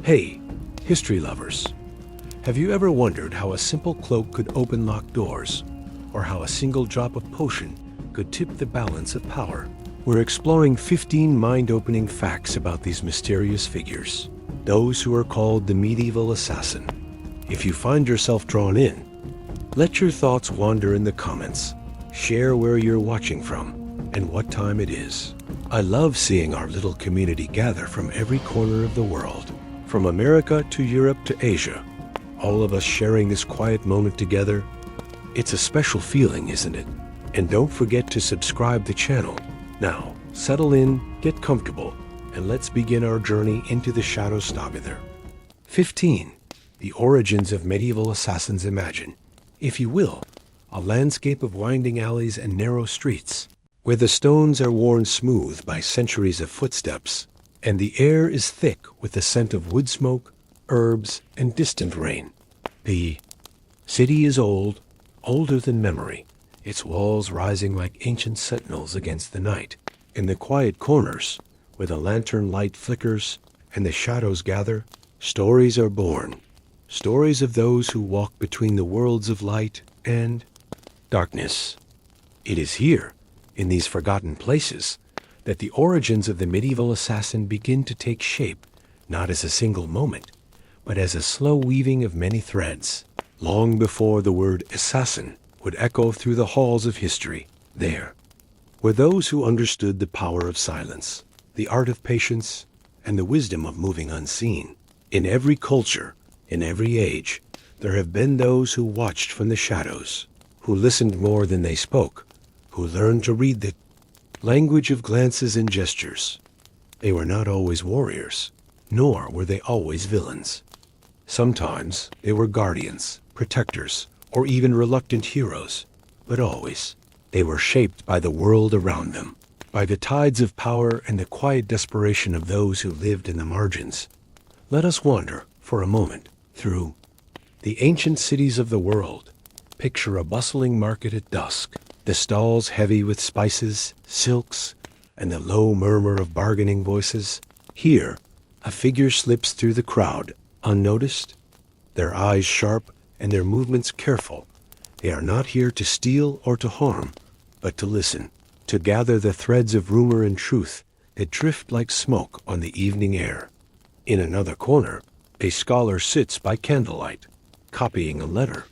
Hey, history lovers. Have you ever wondered how a simple cloak could open locked doors? Or how a single drop of potion could tip the balance of power? We're exploring 15 mind-opening facts about these mysterious figures, those who are called the medieval assassin. If you find yourself drawn in, let your thoughts wander in the comments. Share where you're watching from and what time it is. I love seeing our little community gather from every corner of the world, from America to Europe to Asia, all of us sharing this quiet moment together. It's a special feeling, isn't it? And don't forget to subscribe to the channel. Now, settle in, get comfortable, and let's begin our journey into the shadows together. 15. The origins of medieval assassins. Imagine, if you will, a landscape of winding alleys and narrow streets, where the stones are worn smooth by centuries of footsteps, and the air is thick with the scent of wood smoke, herbs, and distant rain. The city is old, older than memory, its walls rising like ancient sentinels against the night. In the quiet corners, where the lantern light flickers and the shadows gather, stories are born. Stories of those who walk between the worlds of light and darkness. It is here, in these forgotten places, that the origins of the medieval assassin begin to take shape, not as a single moment, but as a slow weaving of many threads. Long before the word assassin would echo through the halls of history, there were those who understood the power of silence, the art of patience, and the wisdom of moving unseen. In every culture, in every age, there have been those who watched from the shadows, who listened more than they spoke, who learned to read the language of glances and gestures. They were not always warriors, nor were they always villains. Sometimes they were guardians, protectors, or even reluctant heroes, but always they were shaped by the world around them, by the tides of power and the quiet desperation of those who lived in the margins. Let us wander, for a moment, through the ancient cities of the world. Picture a bustling market at dusk, the stalls heavy with spices, silks, and the low murmur of bargaining voices. Here, a figure slips through the crowd, unnoticed, their eyes sharp and their movements careful. They are not here to steal or to harm, but to listen, to gather the threads of rumor and truth that drift like smoke on the evening air. In another corner, a scholar sits by candlelight, copying a letter.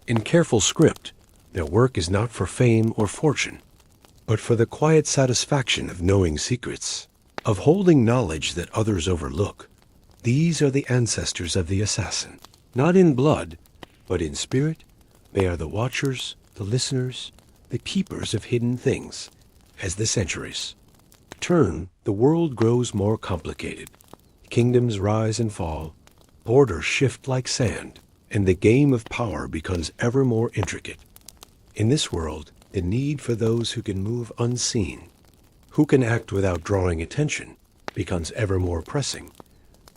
In careful script, their work is not for fame or fortune, but for the quiet satisfaction of knowing secrets, of holding knowledge that others overlook. These are the ancestors of the assassin. Not in blood, but in spirit, they are the watchers, the listeners, the keepers of hidden things. As the centuries turn, the world grows more complicated. Kingdoms rise and fall, borders shift like sand, and the game of power becomes ever more intricate. In this world, the need for those who can move unseen, who can act without drawing attention, becomes ever more pressing.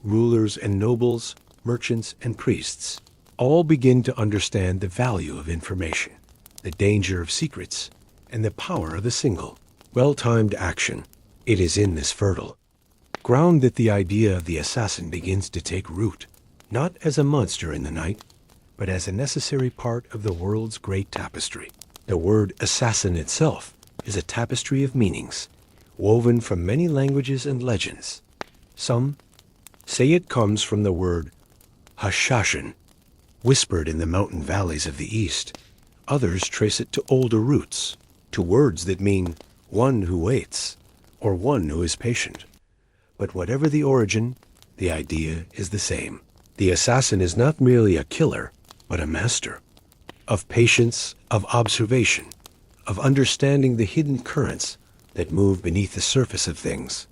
Rulers and nobles, merchants and priests, all begin to understand the value of information, the danger of secrets, and the power of a single, well-timed action. It is in this fertile ground that the idea of the assassin begins to take root, not as a monster in the night, but as a necessary part of the world's great tapestry. The word assassin itself is a tapestry of meanings, woven from many languages and legends. Some say it comes from the word hashashin, whispered in the mountain valleys of the East. Others trace it to older roots, to words that mean one who waits, or one who is patient. But whatever the origin, the idea is the same. The assassin is not merely a killer, but a master of patience, of observation, of understanding the hidden currents that move beneath the surface of things.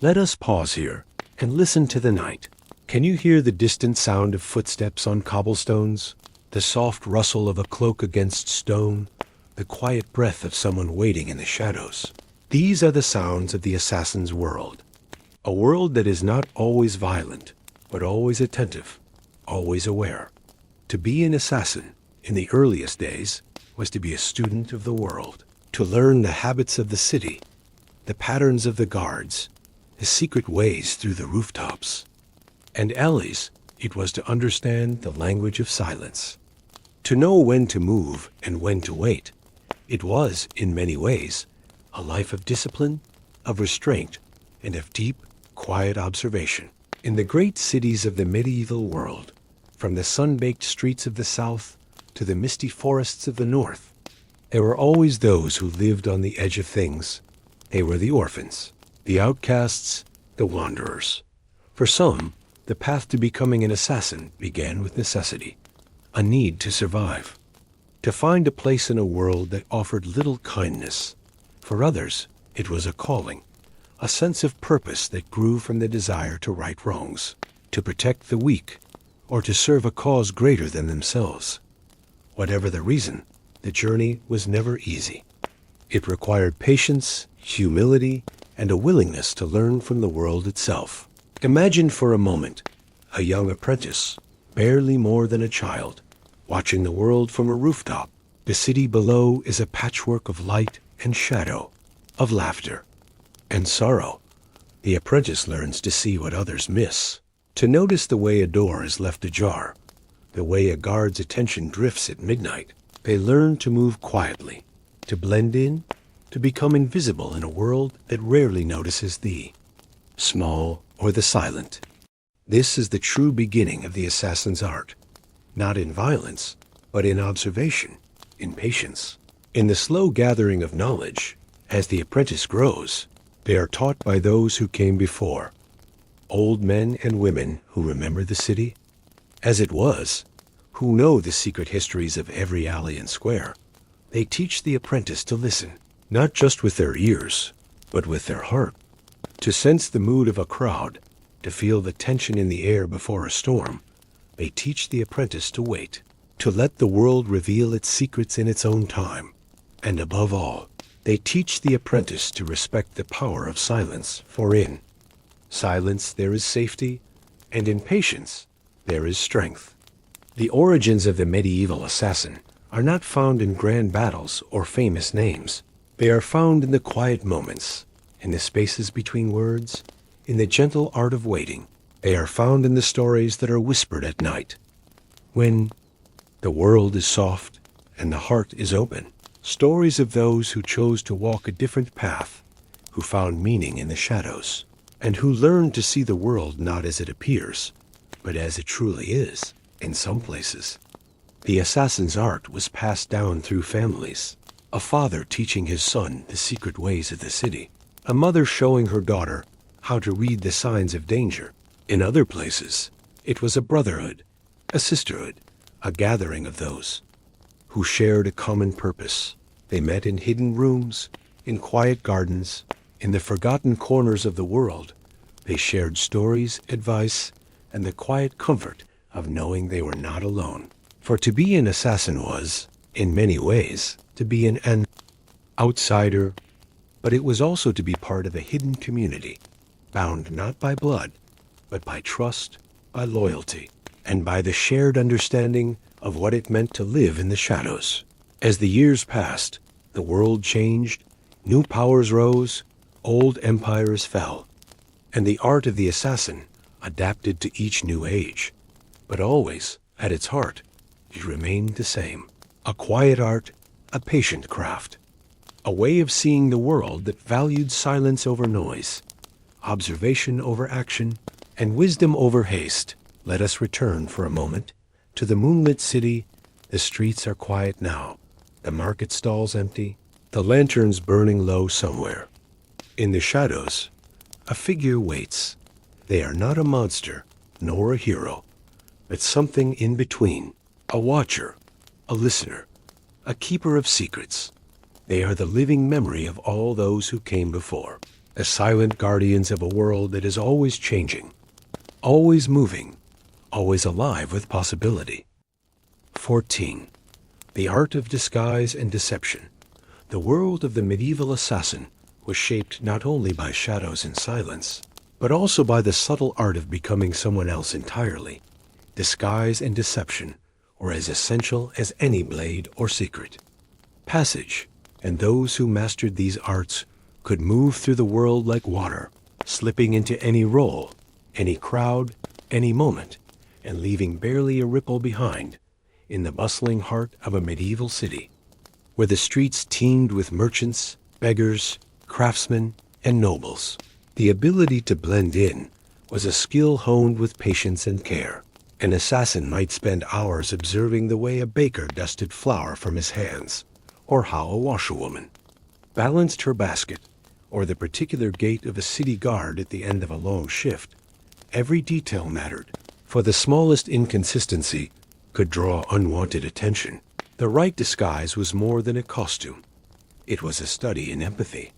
Let us pause here and listen to the night. Can you hear the distant sound of footsteps on cobblestones, the soft rustle of a cloak against stone, the quiet breath of someone waiting in the shadows? These are the sounds of the assassin's world, a world that is not always violent, but always attentive, always aware. To be an assassin in the earliest days was to be a student of the world, to learn the habits of the city, the patterns of the guards, the secret ways through the rooftops. And Ellie's, it was to understand the language of silence. To know when to move and when to wait. It was, in many ways, a life of discipline, of restraint, and of deep, quiet observation. In the great cities of the medieval world, from the sun-baked streets of the south to the misty forests of the north, there were always those who lived on the edge of things. They were the orphans, the outcasts, the wanderers. For some, the path to becoming an assassin began with necessity, a need to survive, to find a place in a world that offered little kindness. For others, it was a calling, a sense of purpose that grew from the desire to right wrongs, to protect the weak, or to serve a cause greater than themselves. Whatever the reason, the journey was never easy. It required patience, humility, and a willingness to learn from the world itself. Imagine for a moment a young apprentice, barely more than a child, watching the world from a rooftop. The city below is a patchwork of light and shadow, of laughter and sorrow. The apprentice learns to see what others miss, to notice the way a door is left ajar, the way a guard's attention drifts at midnight. They learn to move quietly, to blend in, to become invisible in a world that rarely notices the small or the silent. This is the true beginning of the assassin's art, not in violence, but in observation, in patience, in the slow gathering of knowledge. As the apprentice grows, they are taught by those who came before, old men and women who remember the city as it was, who know the secret histories of every alley and square. They teach the apprentice to listen, not just with their ears, but with their heart, to sense the mood of a crowd, to feel the tension in the air before a storm. They teach the apprentice to wait, to let the world reveal its secrets in its own time. And above all, they teach the apprentice to respect the power of silence, for in silence there is safety, and in patience there is strength. The origins of the medieval assassin are not found in grand battles or famous names. They are found in the quiet moments, in the spaces between words, in the gentle art of waiting. They are found in the stories that are whispered at night, when the world is soft and the heart is open. Stories of those who chose to walk a different path, who found meaning in the shadows, and who learned to see the world not as it appears, but as it truly is. In some places, the assassin's art was passed down through families, a father teaching his son the secret ways of the city, a mother showing her daughter how to read the signs of danger. In other places, it was a brotherhood, a sisterhood, a gathering of those who shared a common purpose. They met in hidden rooms, in quiet gardens, in the forgotten corners of the world. They shared stories, advice, and the quiet comfort of knowing they were not alone. For to be an assassin was, in many ways, to be an outsider, but it was also to be part of a hidden community, bound not by blood, but by trust, by loyalty, and by the shared understanding of what it meant to live in the shadows. As the years passed, the world changed, new powers rose, old empires fell, and the art of the assassin adapted to each new age. But always, at its heart, it remained the same. A quiet art, a patient craft, a way of seeing the world that valued silence over noise, observation over action, and wisdom over haste. Let us return for a moment to the moonlit city. The streets are quiet now, the market stalls empty, the lanterns burning low somewhere. In the shadows, a figure waits. They are not a monster, nor a hero, but something in between, a watcher, a listener, a keeper of secrets. They are the living memory of all those who came before, the silent guardians of a world that is always changing, always moving, always alive with possibility. 14. The art of disguise and deception. The world of the medieval assassin was shaped not only by shadows and silence, but also by the subtle art of becoming someone else entirely. Disguise and deception were as essential as any blade or secret. Passage, and those who mastered these arts could move through the world like water, slipping into any role, any crowd, any moment, and leaving barely a ripple behind in the bustling heart of a medieval city, where the streets teemed with merchants, beggars, craftsmen, and nobles. The ability to blend in was a skill honed with patience and care. An assassin might spend hours observing the way a baker dusted flour from his hands, or how a washerwoman balanced her basket, or the particular gait of a city guard at the end of a long shift. Every detail mattered, for the smallest inconsistency could draw unwanted attention. The right disguise was more than a costume. It was a study in empathy,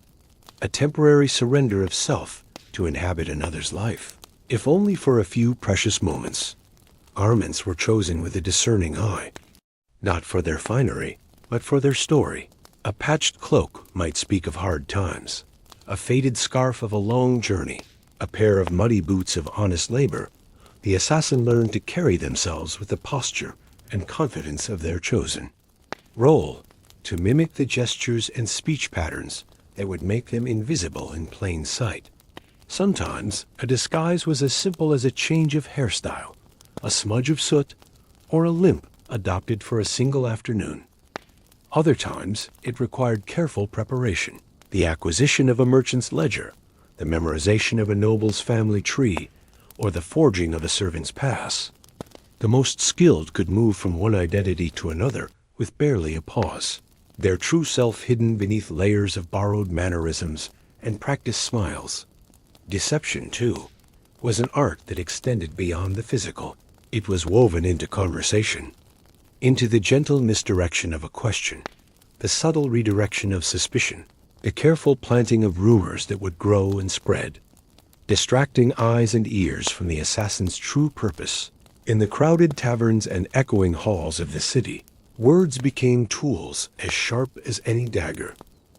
a temporary surrender of self to inhabit another's life, if only for a few precious moments. Garments were chosen with a discerning eye, not for their finery, but for their story. A patched cloak might speak of hard times, a faded scarf of a long journey, a pair of muddy boots of honest labor. The assassin learned to carry themselves with the posture and confidence of their chosen role, to mimic the gestures and speech patterns that would make them invisible in plain sight. Sometimes a disguise was as simple as a change of hairstyle, a smudge of soot, or a limp adopted for a single afternoon. Other times it required careful preparation, the acquisition of a merchant's ledger, the memorization of a noble's family tree, or the forging of a servant's pass. The most skilled could move from one identity to another with barely a pause, their true self hidden beneath layers of borrowed mannerisms and practiced smiles. Deception, too, was an art that extended beyond the physical. It was woven into conversation, into the gentle misdirection of a question, the subtle redirection of suspicion, the careful planting of rumors that would grow and spread, distracting eyes and ears from the assassin's true purpose. In the crowded taverns and echoing halls of the city, words became tools as sharp as any dagger,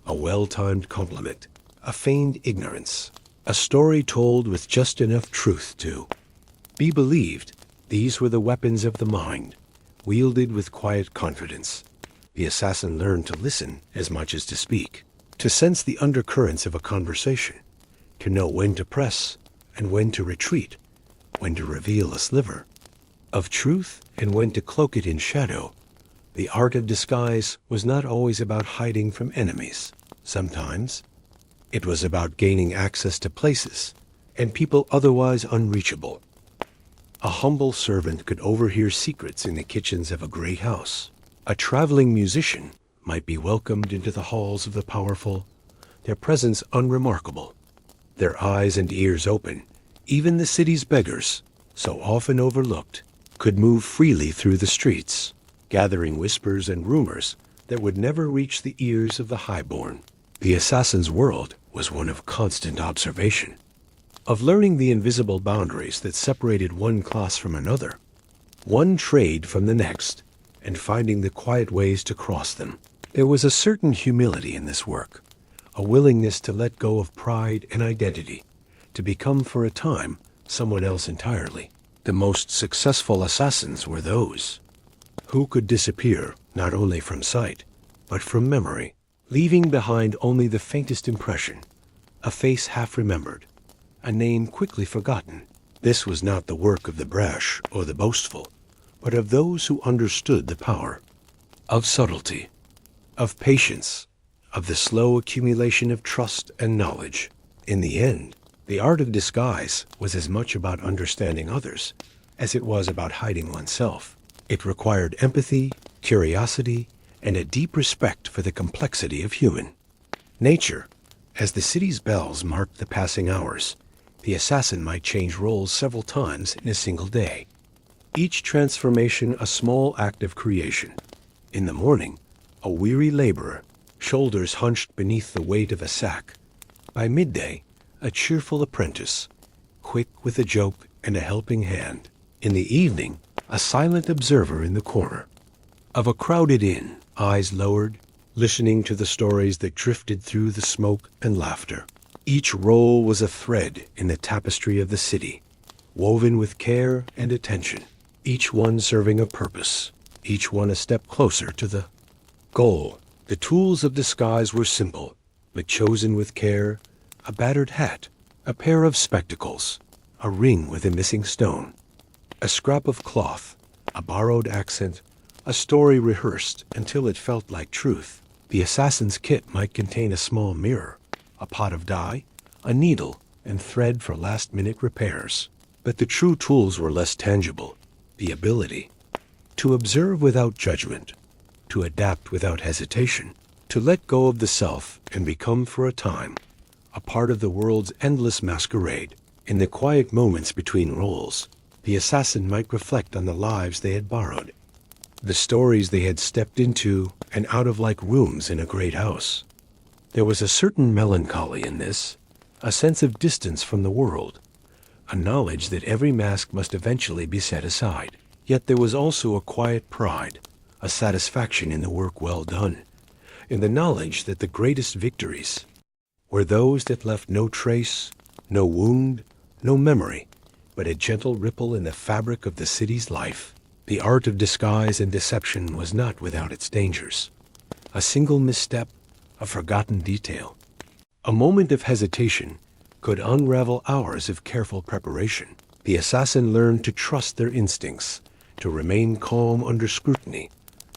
a well-timed compliment, a feigned ignorance, a story told with just enough truth to be believed. These were the weapons of the mind, wielded with quiet confidence. The assassin learned to listen as much as to speak, to sense the undercurrents of a conversation, to know when to press and when to retreat, when to reveal a sliver of truth and when to cloak it in shadow. The art of disguise was not always about hiding from enemies. Sometimes it was about gaining access to places and people otherwise unreachable. A humble servant could overhear secrets in the kitchens of a great house. A traveling musician might be welcomed into the halls of the powerful, their presence unremarkable, their eyes and ears open. Even the city's beggars, so often overlooked, could move freely through the streets, gathering whispers and rumors that would never reach the ears of the highborn. The assassin's world was one of constant observation, of learning the invisible boundaries that separated one class from another, one trade from the next, and finding the quiet ways to cross them. There was a certain humility in this work, a willingness to let go of pride and identity, to become for a time someone else entirely. The most successful assassins were those who could disappear not only from sight, but from memory, leaving behind only the faintest impression, a face half remembered, a name quickly forgotten. This was not the work of the brash or the boastful, but of those who understood the power of subtlety, of patience, of the slow accumulation of trust and knowledge. In the end, the art of disguise was as much about understanding others as it was about hiding oneself. It required empathy, curiosity, and a deep respect for the complexity of human nature. As the city's bells marked the passing hours, the assassin might change roles several times in a single day, each transformation a small act of creation. In the morning, a weary laborer, shoulders hunched beneath the weight of a sack. By midday, a cheerful apprentice, quick with a joke and a helping hand. In the evening, a silent observer in the corner of a crowded inn, eyes lowered, listening to the stories that drifted through the smoke and laughter. Each role was a thread in the tapestry of the city, woven with care and attention, each one serving a purpose, each one a step closer to the goal. The tools of disguise were simple, but chosen with care: a battered hat, a pair of spectacles, a ring with a missing stone. A scrap of cloth, a borrowed accent, a story rehearsed until it felt like truth. The assassin's kit might contain a small mirror, a pot of dye, a needle, and thread for last-minute repairs. But the true tools were less tangible. The ability to observe without judgment, to adapt without hesitation, to let go of the self and become for a time a part of the world's endless masquerade. In the quiet moments between roles, the assassin might reflect on the lives they had borrowed, the stories they had stepped into and out of like rooms in a great house. There was a certain melancholy in this, a sense of distance from the world, a knowledge that every mask must eventually be set aside. Yet there was also a quiet pride, a satisfaction in the work well done, in the knowledge that the greatest victories were those that left no trace, no wound, no memory, but a gentle ripple in the fabric of the city's life. The art of disguise and deception was not without its dangers. A single misstep, a forgotten detail, a moment of hesitation could unravel hours of careful preparation. The assassin learned to trust their instincts, to remain calm under scrutiny,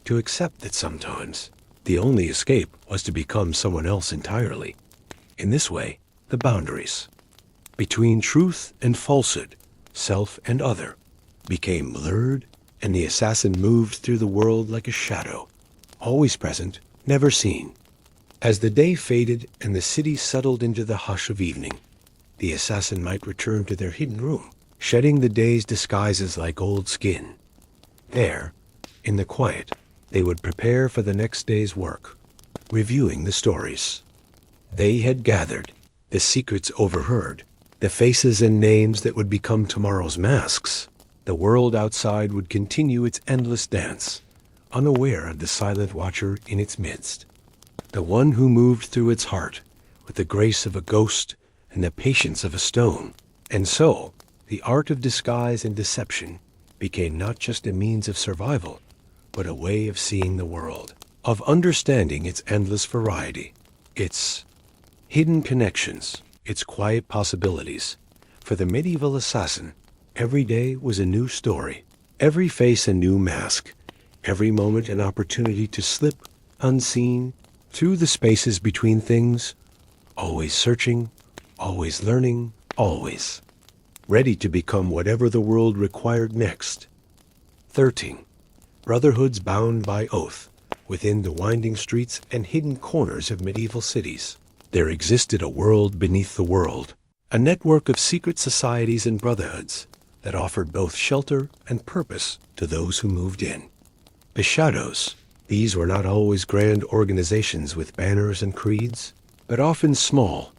to accept that sometimes the only escape was to become someone else entirely. In this way, the boundaries between truth and falsehood, self and other, became blurred, and the assassin moved through the world like a shadow, always present, never seen. As the day faded and the city settled into the hush of evening, the assassin might return to their hidden room, shedding the day's disguises like old skin. There, in the quiet, they would prepare for the next day's work, reviewing the stories they had gathered, the secrets overheard, the faces and names that would become tomorrow's masks. The world outside would continue its endless dance, unaware of the silent watcher in its midst, the one who moved through its heart with the grace of a ghost and the patience of a stone. And so, the art of disguise and deception became not just a means of survival, but a way of seeing the world, of understanding its endless variety, its hidden connections, its quiet possibilities. For the medieval assassin, every day was a new story, every face a new mask, every moment an opportunity to slip, unseen, through the spaces between things, always searching, always learning, always ready to become whatever the world required next. 13. Brotherhoods bound by oath within the winding streets and hidden corners of medieval cities. There existed a world beneath the world, a network of secret societies and brotherhoods that offered both shelter and purpose to those who moved in. The Shadows, these were not always grand organizations with banners and creeds, but often small,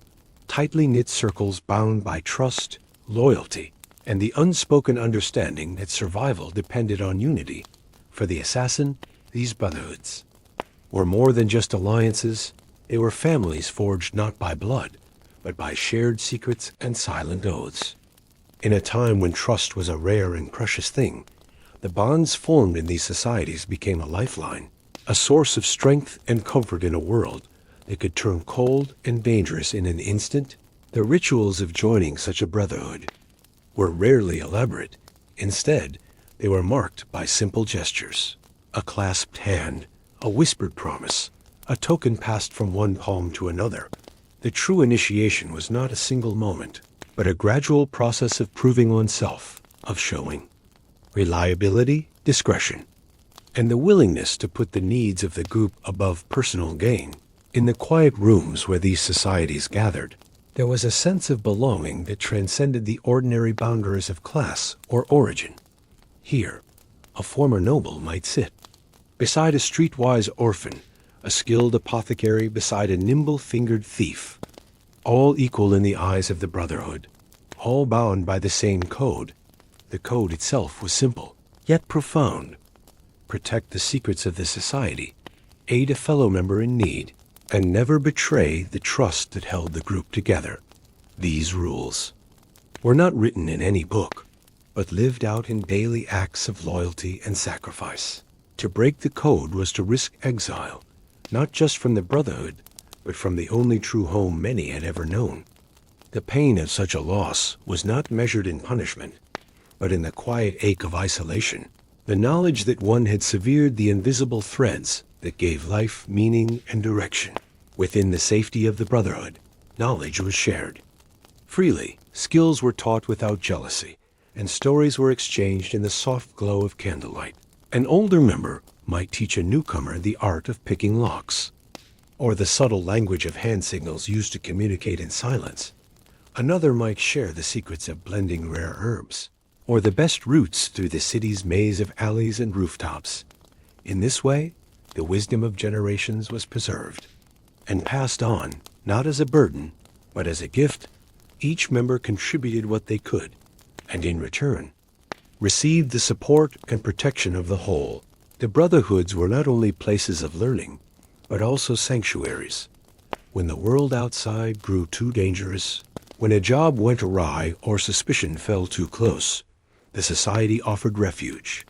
tightly knit circles bound by trust, loyalty, and the unspoken understanding that survival depended on unity. For the assassin, these brotherhoods were more than just alliances. They were families forged not by blood, but by shared secrets and silent oaths. In a time when trust was a rare and precious thing, the bonds formed in these societies became a lifeline, a source of strength and comfort in a world that could turn cold and dangerous in an instant. The rituals of joining such a brotherhood were rarely elaborate. Instead, they were marked by simple gestures, a clasped hand, a whispered promise, a token passed from one palm to another. The true initiation was not a single moment, but a gradual process of proving oneself, of showing reliability, discretion, and the willingness to put the needs of the group above personal gain. In the quiet rooms where these societies gathered, there was a sense of belonging that transcended the ordinary boundaries of class or origin. Here, a former noble might sit beside a streetwise orphan, a skilled apothecary beside a nimble-fingered thief, all equal in the eyes of the Brotherhood, all bound by the same code. The code itself was simple, yet profound. Protect the secrets of the society, aid a fellow member in need, and never betray the trust that held the group together. These rules were not written in any book, but lived out in daily acts of loyalty and sacrifice. To break the code was to risk exile, not just from the Brotherhood, but from the only true home many had ever known. The pain of such a loss was not measured in punishment. but in the quiet ache of isolation. The knowledge that one had severed the invisible threads that gave life meaning and direction. Within the safety of the Brotherhood, knowledge was shared. Freely, skills were taught without jealousy, and stories were exchanged in the soft glow of candlelight. An older member might teach a newcomer the art of picking locks, or the subtle language of hand signals used to communicate in silence. Another might share the secrets of blending rare herbs, or the best routes through the city's maze of alleys and rooftops. In this way, the wisdom of generations was preserved and passed on, not as a burden, but as a gift. Each member contributed what they could, and in return, received the support and protection of the whole. The Brotherhoods were not only places of learning, but also sanctuaries. When the world outside grew too dangerous, when a job went awry or suspicion fell too close, the society offered refuge.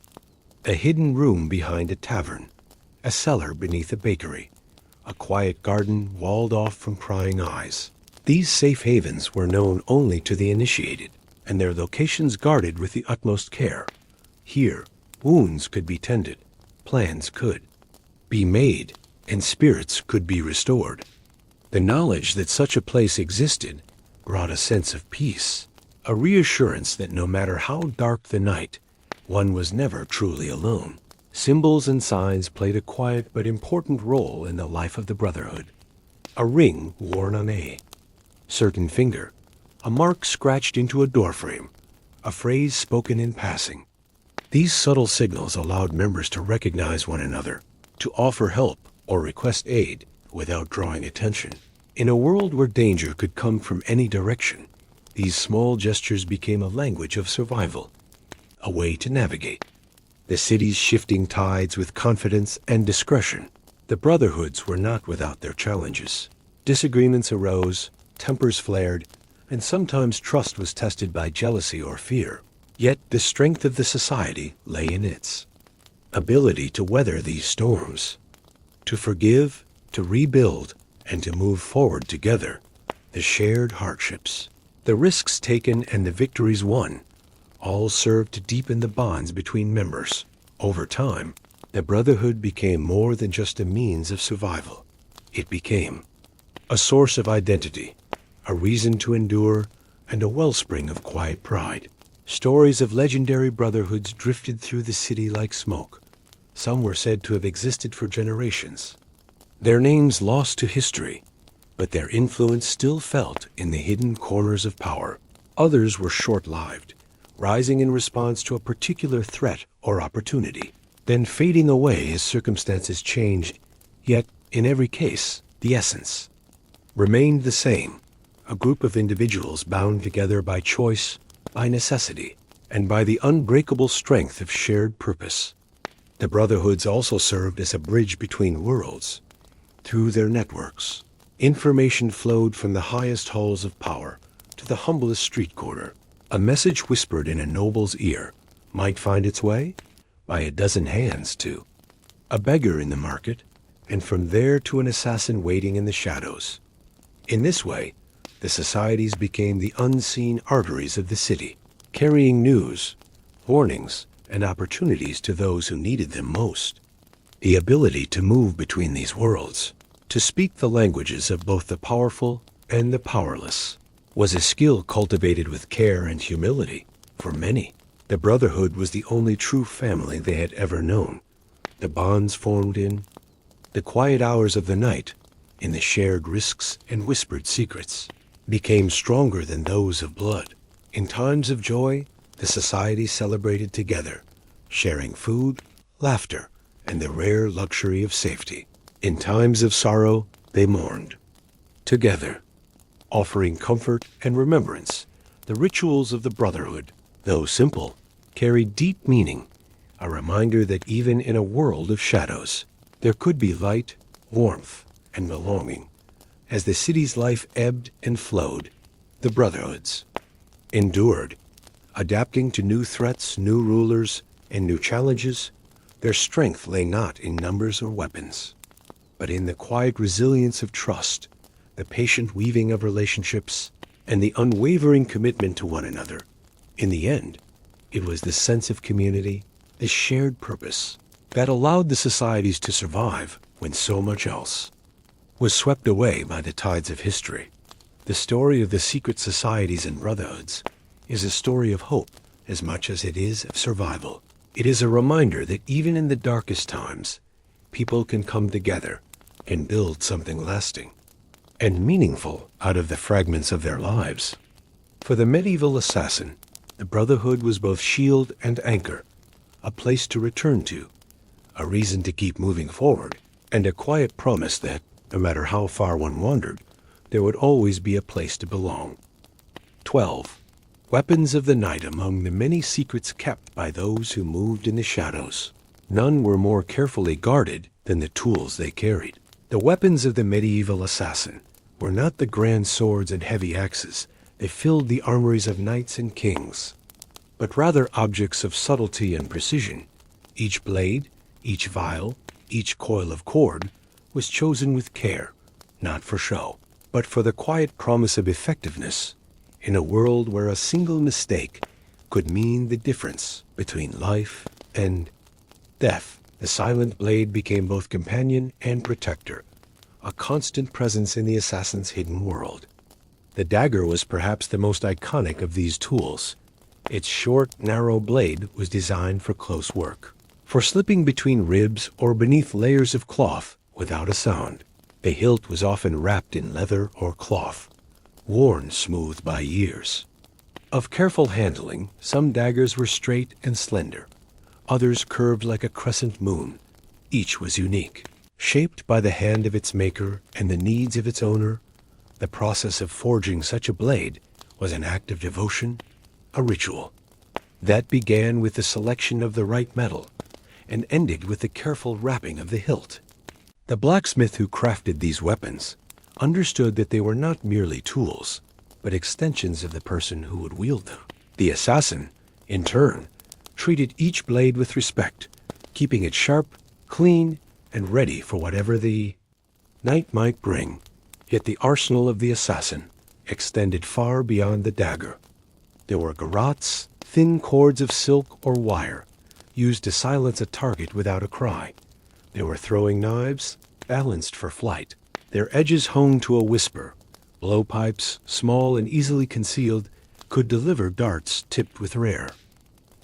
A hidden room behind a tavern, a cellar beneath a bakery, a quiet garden walled off from prying eyes. These safe havens were known only to the initiated, and their locations guarded with the utmost care. Here, wounds could be tended, plans could be made, and spirits could be restored. The knowledge that such a place existed brought a sense of peace, a reassurance that no matter how dark the night, one was never truly alone. Symbols and signs played a quiet but important role in the life of the Brotherhood. A ring worn on a certain finger, a mark scratched into a doorframe, a phrase spoken in passing. These subtle signals allowed members to recognize one another, to offer help or request aid without drawing attention. In a world where danger could come from any direction, these small gestures became a language of survival, a way to navigate the city's shifting tides with confidence and discretion. The Brotherhoods were not without their challenges. Disagreements arose, tempers flared, and sometimes trust was tested by jealousy or fear. Yet the strength of the society lay in its ability to weather these storms, to forgive, to rebuild, and to move forward together. The shared hardships, the risks taken, and the victories won all served to deepen the bonds between members. Over time, the Brotherhood became more than just a means of survival. It became a source of identity, a reason to endure, and a wellspring of quiet pride. Stories of legendary brotherhoods drifted through the city like smoke. Some were said to have existed for generations, their names lost to history, but their influence still felt in the hidden corners of power. Others were short-lived, rising in response to a particular threat or opportunity, then fading away as circumstances changed. Yet, in every case, the essence remained the same, a group of individuals bound together by choice, by necessity, and by the unbreakable strength of shared purpose. The Brotherhoods also served as a bridge between worlds. Through their networks, information flowed from the highest halls of power to the humblest street corner. A message whispered in a noble's ear might find its way by a dozen hands to a beggar in the market, and from there to an assassin waiting in the shadows. In this way, the societies became the unseen arteries of the city, carrying news, warnings, and opportunities to those who needed them most. The ability to move between these worlds, to speak the languages of both the powerful and the powerless, was a skill cultivated with care and humility. For many, the Brotherhood was the only true family they had ever known. The bonds formed in the quiet hours of the night, in the shared risks and whispered secrets, became stronger than those of blood. In times of joy, the society celebrated together, sharing food, laughter, and the rare luxury of safety. In times of sorrow, they mourned together, offering comfort and remembrance. The rituals of the Brotherhood, though simple, carried deep meaning, a reminder that even in a world of shadows, there could be light, warmth, and belonging. As the city's life ebbed and flowed, the Brotherhoods endured, adapting to new threats, new rulers, and new challenges. Their strength lay not in numbers or weapons, but in the quiet resilience of trust, the patient weaving of relationships, and the unwavering commitment to one another. In the end, It was the sense of community, the shared purpose, that allowed the societies to survive when so much else was swept away by the tides of history. The story of the secret societies and brotherhoods is a story of hope as much as it is of survival. It is a reminder that even in the darkest times, people can come together and build something lasting and meaningful out of the fragments of their lives. For the medieval assassin, the Brotherhood was both shield and anchor, a place to return to, a reason to keep moving forward, and a quiet promise that, no matter how far one wandered, there would always be a place to belong. 12. Weapons of the night among the many secrets kept by those who moved in the shadows. None were more carefully guarded than the tools they carried. The weapons of the medieval assassin were not the grand swords and heavy axes that filled the armories of knights and kings, but rather objects of subtlety and precision. Each blade, each vial, each coil of cord was chosen with care, not for show, but for the quiet promise of effectiveness in a world where a single mistake could mean the difference between life and death. The silent blade became both companion and protector, a constant presence in the assassin's hidden world. The dagger was perhaps the most iconic of these tools. Its short, narrow blade was designed for close work, for slipping between ribs or beneath layers of cloth without a sound. The hilt was often wrapped in leather or cloth, worn smooth by years. Of careful handling, some daggers were straight and slender, others curved like a crescent moon. Each was unique, shaped by the hand of its maker and the needs of its owner. The process of forging such a blade was an act of devotion, a ritual. That began with the selection of the right metal and ended with the careful wrapping of the hilt. The blacksmith who crafted these weapons understood that they were not merely tools, but extensions of the person who would wield them. The assassin, in turn, treated each blade with respect, keeping it sharp, clean, and ready for whatever the night might bring. Yet the arsenal of the assassin extended far beyond the dagger. There were garrots, thin cords of silk or wire, used to silence a target without a cry. There were throwing knives, balanced for flight, their edges honed to a whisper. Blowpipes, small and easily concealed, could deliver darts tipped with rare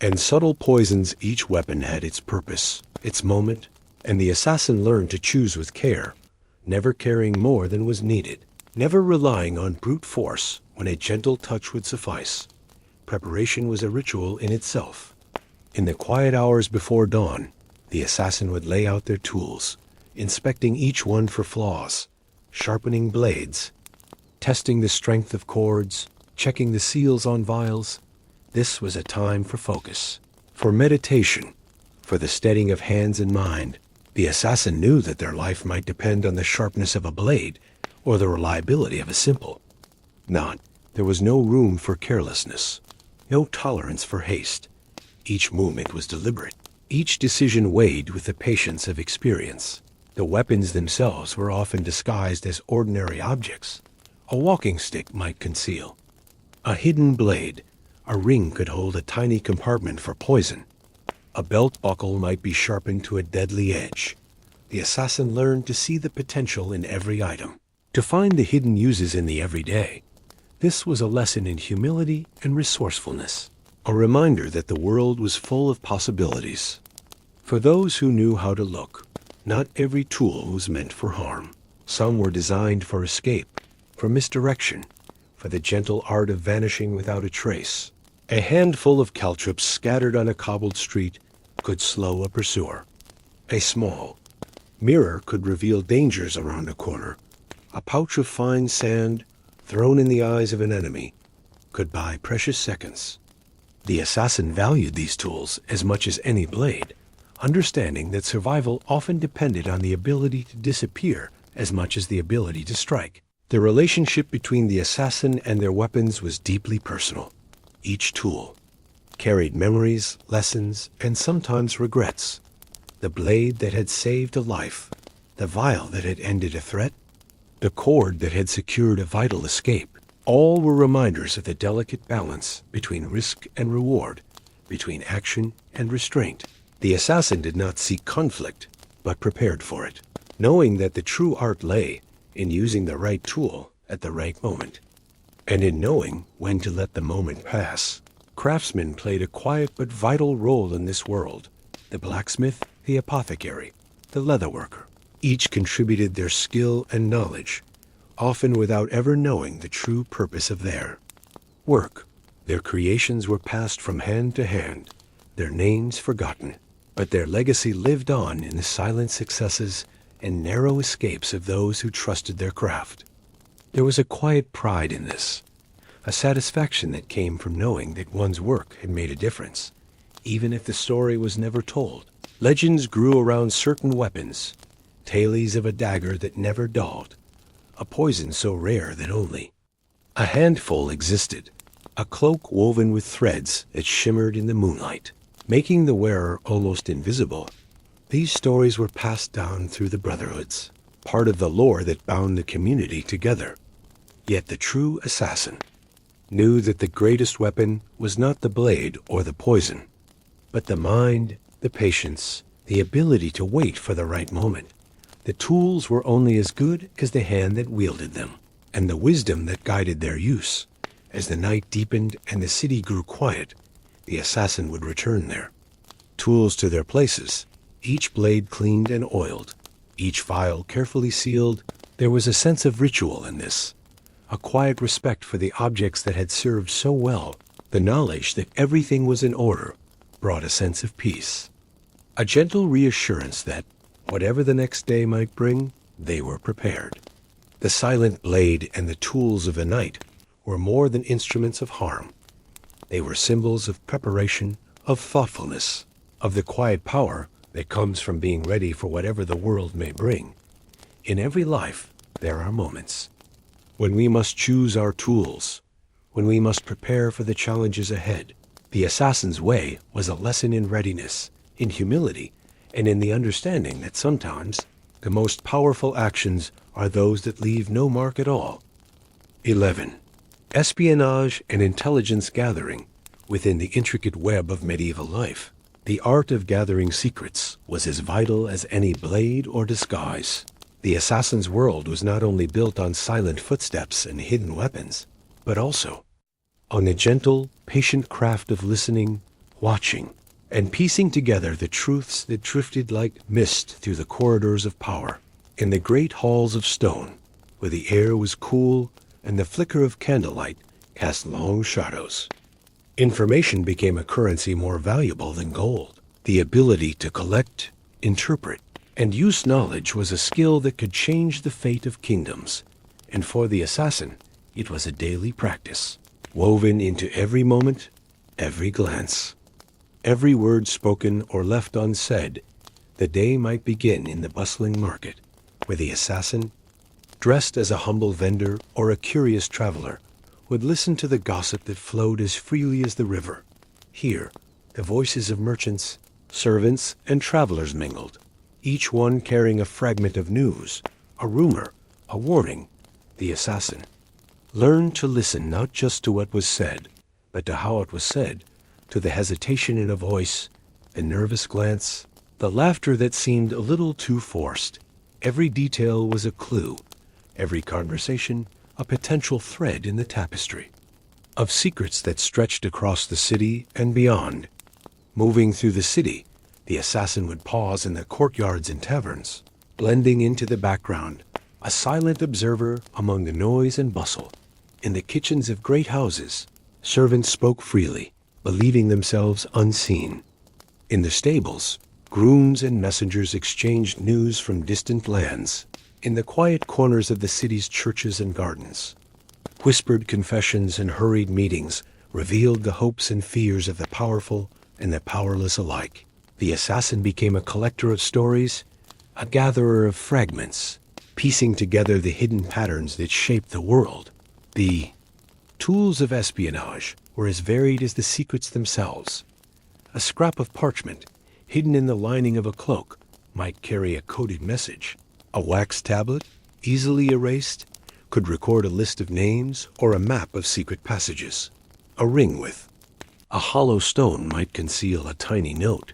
and subtle poisons. Each weapon had its purpose, its moment, and the assassin learned to choose with care, never carrying more than was needed, never relying on brute force when a gentle touch would suffice. Preparation was a ritual in itself. In the quiet hours before dawn, the assassin would lay out their tools, inspecting each one for flaws, sharpening blades, testing the strength of cords, checking the seals on vials. This was a time for focus, for meditation, for the steadying of hands and mind. The assassin knew that their life might depend on the sharpness of a blade or the reliability of a simple knot. There was no room for carelessness, no tolerance for haste. Each movement was deliberate, each decision weighed with the patience of experience. The weapons themselves were often disguised as ordinary objects. A walking stick might conceal a hidden blade. A ring could hold a tiny compartment for poison. A belt buckle might be sharpened to a deadly edge. The assassin learned to see the potential in every item, to find the hidden uses in the everyday. This was a lesson in humility and resourcefulness, a reminder that the world was full of possibilities. For those who knew how to look, not every tool was meant for harm. Some were designed for escape, for misdirection, for the gentle art of vanishing without a trace. A handful of caltrops scattered on a cobbled street could slow a pursuer. A small mirror could reveal dangers around a corner. A pouch of fine sand thrown in the eyes of an enemy could buy precious seconds. The assassin valued these tools as much as any blade, understanding that survival often depended on the ability to disappear as much as the ability to strike. The relationship between the assassin and their weapons was deeply personal. Each tool carried memories, lessons, and sometimes regrets. The blade that had saved a life, the vial that had ended a threat, the cord that had secured a vital escape, all were reminders of the delicate balance between risk and reward, between action and restraint. The assassin did not seek conflict, but prepared for it, knowing that the true art lay in using the right tool at the right moment, and in knowing when to let the moment pass. Craftsmen played a quiet but vital role in this world. The blacksmith, the apothecary, the leatherworker. Each contributed their skill and knowledge, often without ever knowing the true purpose of their work. Their creations were passed from hand to hand, their names forgotten, but their legacy lived on in the silent successes and narrow escapes of those who trusted their craft. There was a quiet pride in this, a satisfaction that came from knowing that one's work had made a difference, even if the story was never told. Legends grew around certain weapons, tales of a dagger that never dulled, a poison so rare that only a handful existed, a cloak woven with threads that shimmered in the moonlight, making the wearer almost invisible. These stories were passed down through the Brotherhoods, part of the lore that bound the community together. Yet the true assassin knew that the greatest weapon was not the blade or the poison, but the mind, the patience, the ability to wait for the right moment. The tools were only as good as the hand that wielded them, and the wisdom that guided their use. As the night deepened and the city grew quiet, the assassin would return there, tools to their places, each blade cleaned and oiled, each file carefully sealed. There was a sense of ritual in this, a quiet respect for the objects that had served so well. The knowledge that everything was in order brought a sense of peace, a gentle reassurance that, whatever the next day might bring, they were prepared. The silent blade and the tools of the night were more than instruments of harm. They were symbols of preparation, of thoughtfulness, of the quiet power that comes from being ready for whatever the world may bring. In every life, there are moments when we must choose our tools, when we must prepare for the challenges ahead. The assassin's way was a lesson in readiness, in humility, and in the understanding that sometimes the most powerful actions are those that leave no mark at all. 11. Espionage and intelligence gathering within the intricate web of medieval life. The art of gathering secrets was as vital as any blade or disguise. The assassin's world was not only built on silent footsteps and hidden weapons, but also on the gentle, patient craft of listening, watching, and piecing together the truths that drifted like mist through the corridors of power. In the great halls of stone, where the air was cool and the flicker of candlelight cast long shadows, information became a currency more valuable than gold. The ability to collect, interpret, and use knowledge was a skill that could change the fate of kingdoms, and for the assassin, it was a daily practice, woven into every moment, every glance, every word spoken or left unsaid. The day might begin in the bustling market, where the assassin, dressed as a humble vendor or a curious traveler, would listen to the gossip that flowed as freely as the river. Here, the voices of merchants, servants, and travelers mingled, each one carrying a fragment of news, a rumor, a warning. The assassin learned to listen not just to what was said, but to how it was said, to the hesitation in a voice, the nervous glance, the laughter that seemed a little too forced. Every detail was a clue, every conversation a potential thread in the tapestry of secrets that stretched across the city and beyond. Moving through the city, the assassin would pause in the courtyards and taverns, blending into the background, a silent observer among the noise and bustle. In the kitchens of great houses, servants spoke freely, believing themselves unseen. In the stables, grooms and messengers exchanged news from distant lands. In the quiet corners of the city's churches and gardens, whispered confessions and hurried meetings revealed the hopes and fears of the powerful and the powerless alike. The assassin became a collector of stories, a gatherer of fragments, piecing together the hidden patterns that shaped the world. The tools of espionage were as varied as the secrets themselves. A scrap of parchment, hidden in the lining of a cloak, might carry a coded message. A wax tablet, easily erased, could record a list of names or a map of secret passages. A ring with A hollow stone might conceal a tiny note.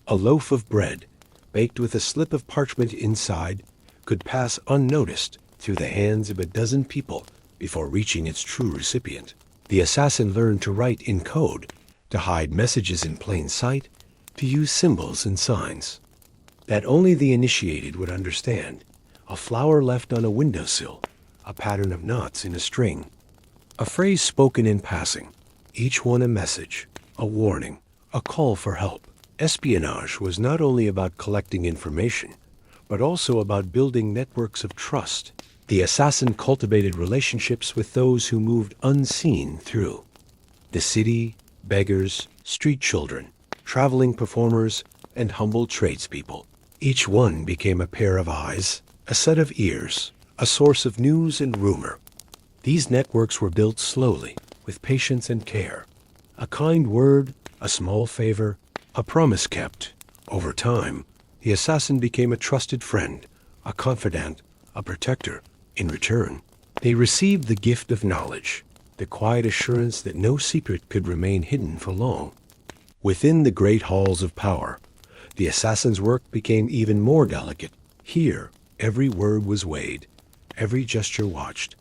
A loaf of bread, baked with a slip of parchment inside, could pass unnoticed through the hands of a dozen people before reaching its true recipient. The assassin learned to write in code, to hide messages in plain sight, to use symbols and signs that only the initiated would understand. A flower left on a windowsill, a pattern of knots in a string, a phrase spoken in passing, each one a message, a warning, a call for help. Espionage was not only about collecting information, but also about building networks of trust. The assassin cultivated relationships with those who moved unseen through the city, beggars, street children, traveling performers, and humble tradespeople. Each one became a pair of eyes, a set of ears, a source of news and rumor. These networks were built slowly, with patience and care. A kind word, a small favor, a promise kept. Over time, the assassin became a trusted friend, a confidant, a protector. In return, they received the gift of knowledge, the quiet assurance that no secret could remain hidden for long. Within the great halls of power, the assassin's work became even more delicate. Here, every word was weighed, every gesture watched.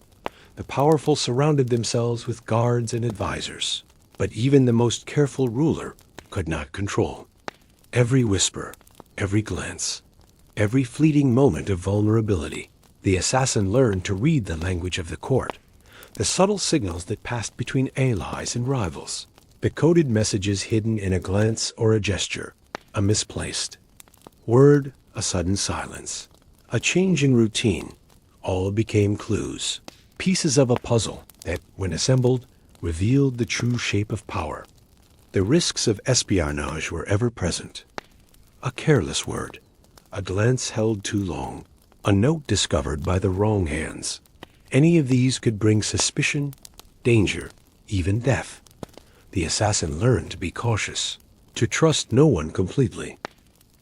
The powerful surrounded themselves with guards and advisors, but even the most careful ruler could not control every whisper, every glance, every fleeting moment of vulnerability. The assassin learned to read the language of the court, the subtle signals that passed between allies and rivals, the coded messages hidden in a glance or a gesture, a misplaced word, a sudden silence, a change in routine. All became clues, pieces of a puzzle that, when assembled, revealed the true shape of power. The risks of espionage were ever present. A careless word, a glance held too long, a note discovered by the wrong hands. Any of these could bring suspicion, danger, even death. The assassin learned to be cautious, to trust no one completely,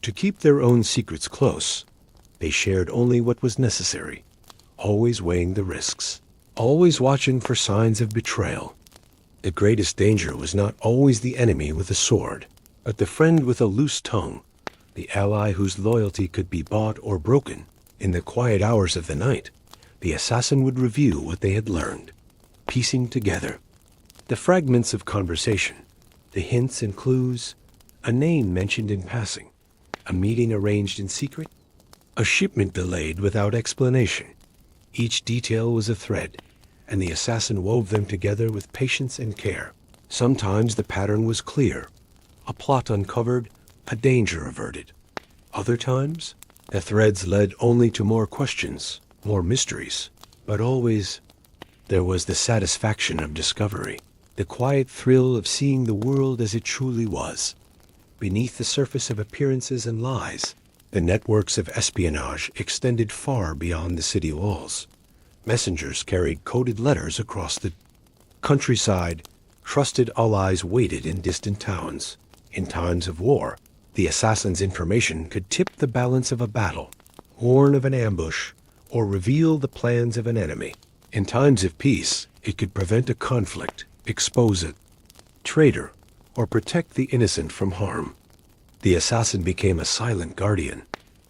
to keep their own secrets close. They shared only what was necessary, always weighing the risks, always watching for signs of betrayal. The greatest danger was not always the enemy with a sword, but the friend with a loose tongue, the ally whose loyalty could be bought or broken. In the quiet hours of the night, the assassin would review what they had learned, piecing together the fragments of conversation, the hints and clues, a name mentioned in passing, a meeting arranged in secret, a shipment delayed without explanation. Each detail was a thread, and the assassin wove them together with patience and care. Sometimes the pattern was clear, a plot uncovered, a danger averted. Other times, the threads led only to more questions, more mysteries. But always, there was the satisfaction of discovery, the quiet thrill of seeing the world as it truly was. Beneath the surface of appearances and lies, the networks of espionage extended far beyond the city walls. Messengers carried coded letters across the countryside. Trusted allies waited in distant towns. In times of war, the assassin's information could tip the balance of a battle, warn of an ambush, or reveal the plans of an enemy. In times of peace, it could prevent a conflict, expose a traitor, or protect the innocent from harm. The assassin became a silent guardian,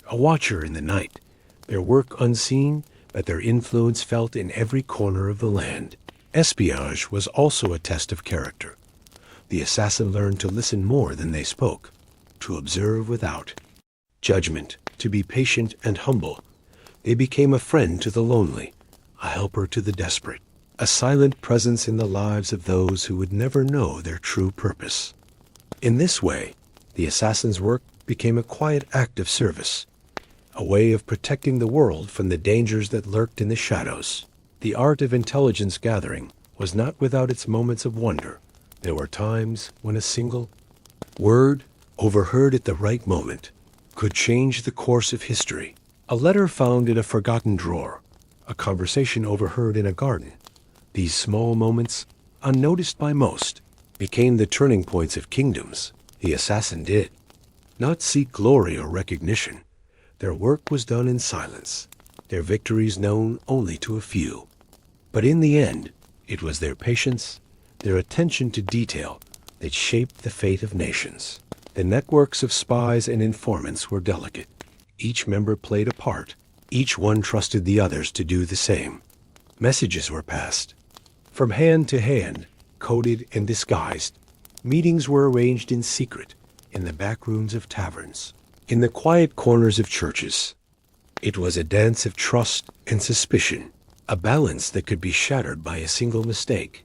a watcher in the night, their work unseen, but their influence felt in every corner of the land. Espionage was also a test of character. The assassin learned to listen more than they spoke, to observe without judgment, to be patient and humble. They became a friend to the lonely, a helper to the desperate, a silent presence in the lives of those who would never know their true purpose. In this way, the assassin's work became a quiet act of service, a way of protecting the world from the dangers that lurked in the shadows. The art of intelligence gathering was not without its moments of wonder. There were times when a single word, overheard at the right moment, could change the course of history. A letter found in a forgotten drawer, a conversation overheard in a garden. These small moments, unnoticed by most, became the turning points of kingdoms. The assassin did not seek glory or recognition. Their work was done in silence, their victories known only to a few. But in the end, it was their patience, their attention to detail, that shaped the fate of nations. The networks of spies and informants were delicate. Each member played a part. Each one trusted the others to do the same. Messages were passed from hand to hand, coded and disguised. Meetings were arranged in secret, in the back rooms of taverns, in the quiet corners of churches. It was a dance of trust and suspicion, a balance that could be shattered by a single mistake.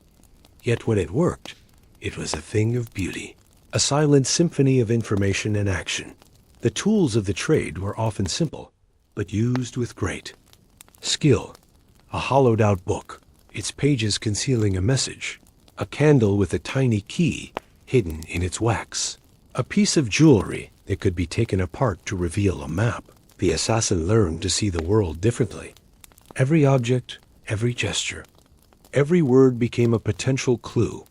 Yet when it worked, it was a thing of beauty, a silent symphony of information and action. The tools of the trade were often simple, but used with great skill. A hollowed-out book, its pages concealing a message. A candle with a tiny key hidden in its wax. A piece of jewelry that could be taken apart to reveal a map. The assassin learned to see the world differently. Every object, every gesture, every word became a potential clue,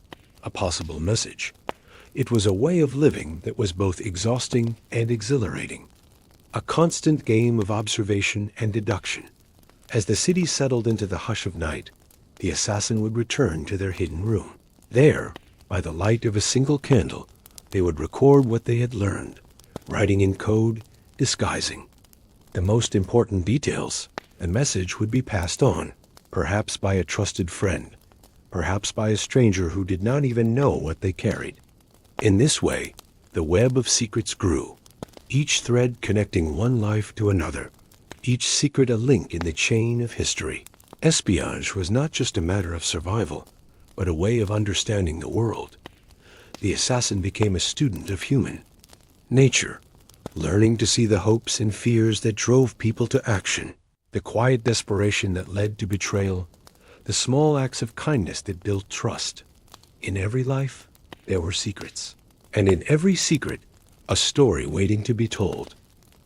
a possible message. It was a way of living that was both exhausting and exhilarating. A constant game of observation and deduction. As the city settled into the hush of night, the assassin would return to their hidden room. There, by the light of a single candle, they would record what they had learned, writing in code, disguising the most important details. The message would be passed on, perhaps by a trusted friend, perhaps by a stranger who did not even know what they carried. In this way, the web of secrets grew, each thread connecting one life to another, each secret a link in the chain of history. Espionage was not just a matter of survival, but a way of understanding the world. The assassin became a student of human nature, learning to see the hopes and fears that drove people to action, the quiet desperation that led to betrayal, the small acts of kindness that built trust. In every life, there were secrets, and in every secret, a story waiting to be told.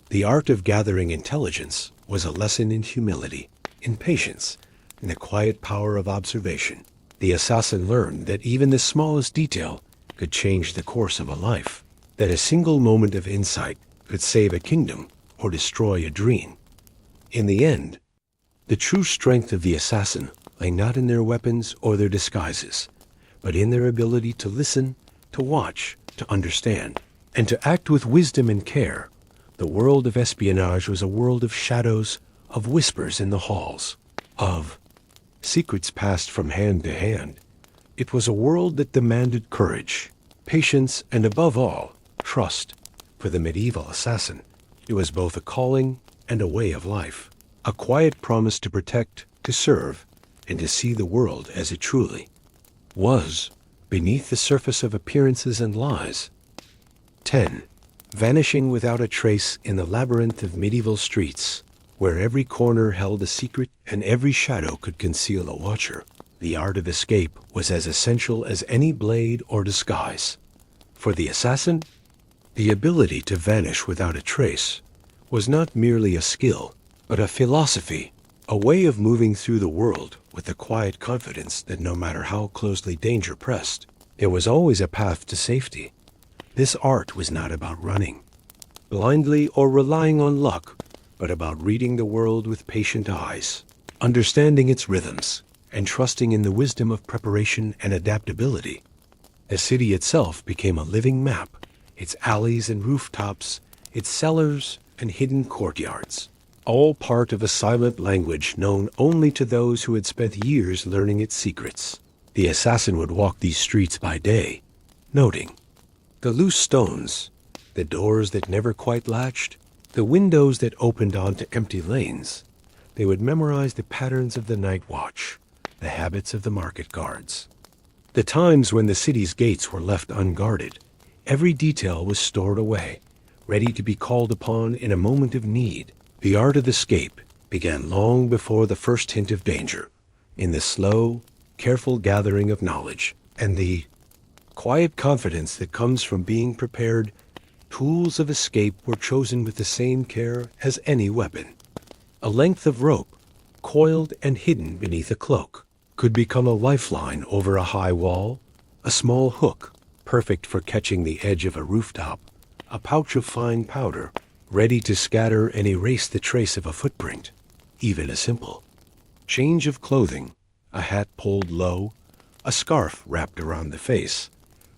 The art of gathering intelligence was a lesson in humility, in patience, in the quiet power of observation. The assassin learned that even the smallest detail could change the course of a life, that a single moment of insight could save a kingdom or destroy a dream. In the end, the true strength of the assassin lay not in their weapons or their disguises, but in their ability to listen, to watch, to understand, and to act with wisdom and care. The world of espionage was a world of shadows, of whispers in the halls, of secrets passed from hand to hand. It was a world that demanded courage, patience, and above all, trust. For the medieval assassin, it was both a calling and a way of life, a quiet promise to protect, to serve, and to see the world as it truly was, beneath the surface of appearances and lies. 10. Vanishing without a trace in the labyrinth of medieval streets, where every corner held a secret and every shadow could conceal a watcher. The art of escape was as essential as any blade or disguise. For the assassin, the ability to vanish without a trace was not merely a skill, but a philosophy, a way of moving through the world with the quiet confidence that no matter how closely danger pressed, there was always a path to safety. This art was not about running blindly or relying on luck, but about reading the world with patient eyes, understanding its rhythms, and trusting in the wisdom of preparation and adaptability. The city itself became a living map, its alleys and rooftops, its cellars and hidden courtyards, all part of a silent language known only to those who had spent years learning its secrets. The assassin would walk these streets by day, noting the loose stones, the doors that never quite latched, the windows that opened onto empty lanes. They would memorize the patterns of the night watch, the habits of the market guards, the times when the city's gates were left unguarded. Every detail was stored away, ready to be called upon in a moment of need. The art of escape began long before the first hint of danger, in the slow, careful gathering of knowledge, and the quiet confidence that comes from being prepared. Tools of escape were chosen with the same care as any weapon. A length of rope, coiled and hidden beneath a cloak, could become a lifeline over a high wall. A small hook, perfect for catching the edge of a rooftop. A pouch of fine powder, ready to scatter and erase the trace of a footprint. Even a simple change of clothing, a hat pulled low, a scarf wrapped around the face,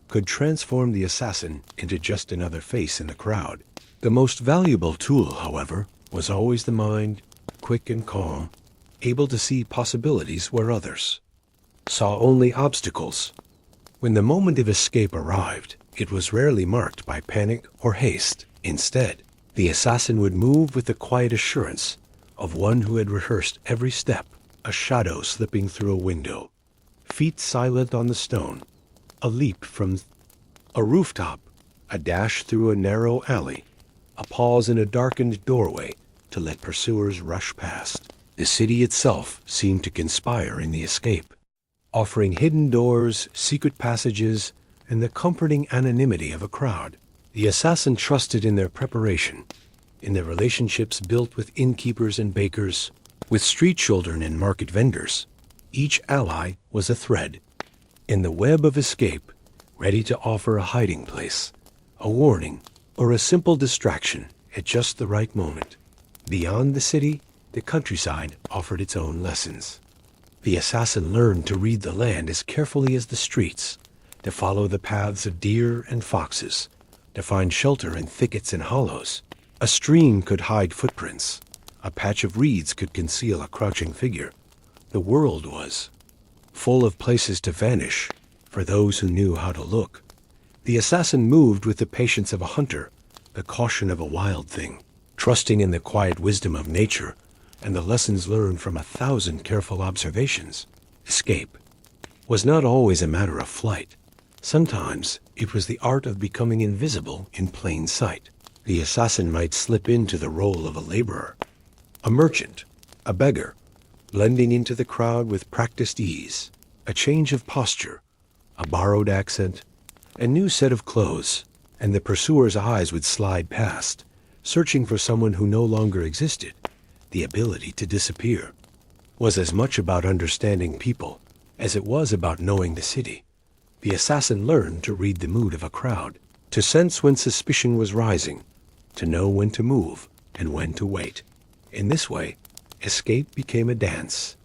could transform the assassin into just another face in the crowd. The most valuable tool, however, was always the mind, quick and calm, able to see possibilities where others saw only obstacles. When the moment of escape arrived, it was rarely marked by panic or haste. Instead, the assassin would move with the quiet assurance of one who had rehearsed every step, a shadow slipping through a window, feet silent on the stone, a leap from a rooftop, a dash through a narrow alley, a pause in a darkened doorway to let pursuers rush past. The city itself seemed to conspire in the escape, offering hidden doors, secret passages, and the comforting anonymity of a crowd. The assassin trusted in their preparation, in their relationships built with innkeepers and bakers, with street children and market vendors. Each ally was a thread in the web of escape, ready to offer a hiding place, a warning, or a simple distraction at just the right moment. Beyond the city, the countryside offered its own lessons. The assassin learned to read the land as carefully as the streets, to follow the paths of deer and foxes, to find shelter in thickets and hollows. A stream could hide footprints. A patch of reeds could conceal a crouching figure. The world was full of places to vanish for those who knew how to look. The assassin moved with the patience of a hunter, the caution of a wild thing, trusting in the quiet wisdom of nature and the lessons learned from 1,000 careful observations. Escape was not always a matter of flight. Sometimes it was the art of becoming invisible in plain sight. The assassin might slip into the role of a laborer, a merchant, a beggar, blending into the crowd with practiced ease. A change of posture, a borrowed accent, a new set of clothes, and the pursuer's eyes would slide past, searching for someone who no longer existed. The ability to disappear was as much about understanding people as it was about knowing the city. The assassin learned to read the mood of a crowd, to sense when suspicion was rising, to know when to move and when to wait. In this way, escape became a dance,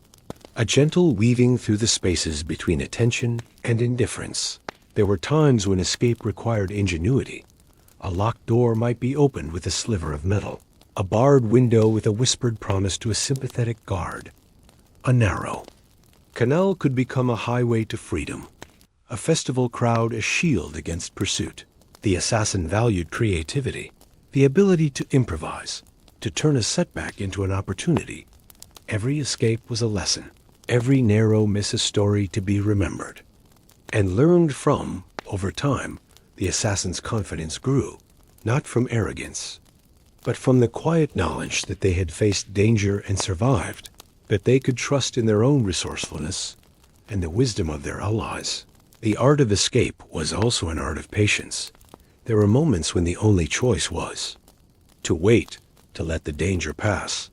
a gentle weaving through the spaces between attention and indifference. There were times when escape required ingenuity. A locked door might be opened with a sliver of metal, a barred window with a whispered promise to a sympathetic guard. A narrow canal could become a highway to freedom, a festival crowd a shield against pursuit. The assassin valued creativity, the ability to improvise, to turn a setback into an opportunity. Every escape was a lesson, every narrow miss a story to be remembered and learned from. Over time, the assassin's confidence grew, not from arrogance, but from the quiet knowledge that they had faced danger and survived, that they could trust in their own resourcefulness and the wisdom of their allies. The art of escape was also an art of patience. There were moments when the only choice was to wait, to let the danger pass,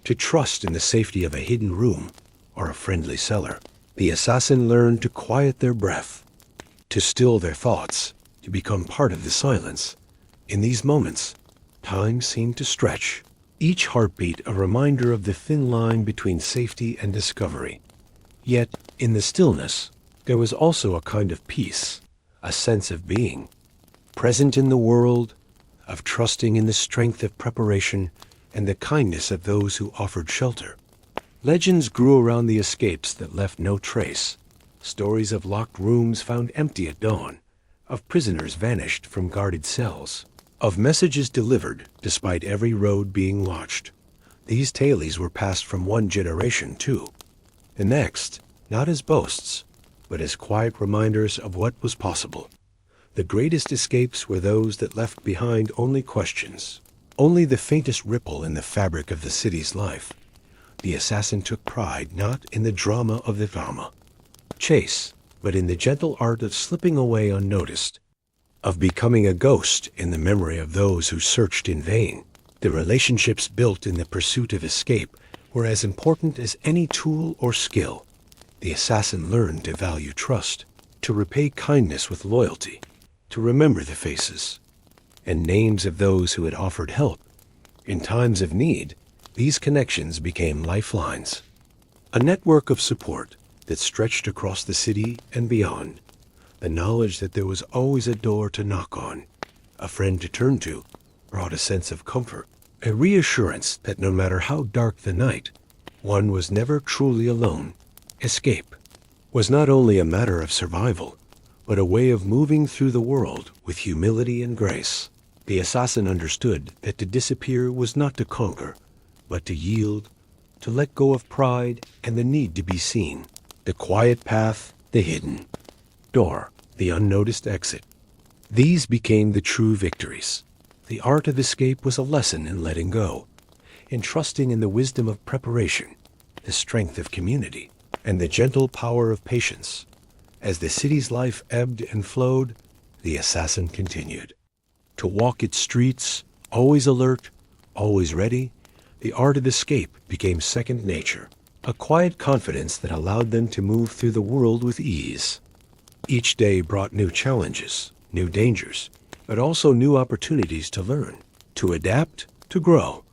to trust in the safety of a hidden room or a friendly cellar. The assassin learned to quiet their breath, to still their thoughts, to become part of the silence. In these moments, time seemed to stretch, each heartbeat a reminder of the thin line between safety and discovery. Yet, in the stillness, there was also a kind of peace, a sense of being present in the world, of trusting in the strength of preparation and the kindness of those who offered shelter. Legends grew around the escapes that left no trace. Stories of locked rooms found empty at dawn, of prisoners vanished from guarded cells, of messages delivered despite every road being watched. These tales were passed from one generation to the next, not as boasts, but as quiet reminders of what was possible. The greatest escapes were those that left behind only questions, only the faintest ripple in the fabric of the city's life. The assassin took pride not in the drama of the drama chase, but in the gentle art of slipping away unnoticed, of becoming a ghost in the memory of those who searched in vain. The relationships built in the pursuit of escape were as important as any tool or skill. The assassin learned to value trust, to repay kindness with loyalty, to remember the faces and names of those who had offered help. In times of need, these connections became lifelines, a network of support that stretched across the city and beyond. The knowledge that there was always a door to knock on, a friend to turn to, brought a sense of comfort, a reassurance that no matter how dark the night, one was never truly alone. Escape was not only a matter of survival, but a way of moving through the world with humility and grace. The assassin understood that to disappear was not to conquer, but to yield, to let go of pride and the need to be seen. The quiet path, the hidden door, the unnoticed exit. These became the true victories. The art of escape was a lesson in letting go, in trusting in the wisdom of preparation, the strength of community, and the gentle power of patience. As the city's life ebbed and flowed, the assassin continued to walk its streets, always alert, always ready. The art of escape became second nature, a quiet confidence that allowed them to move through the world with ease. Each day brought new challenges, new dangers, but also new opportunities to learn, to adapt, to grow.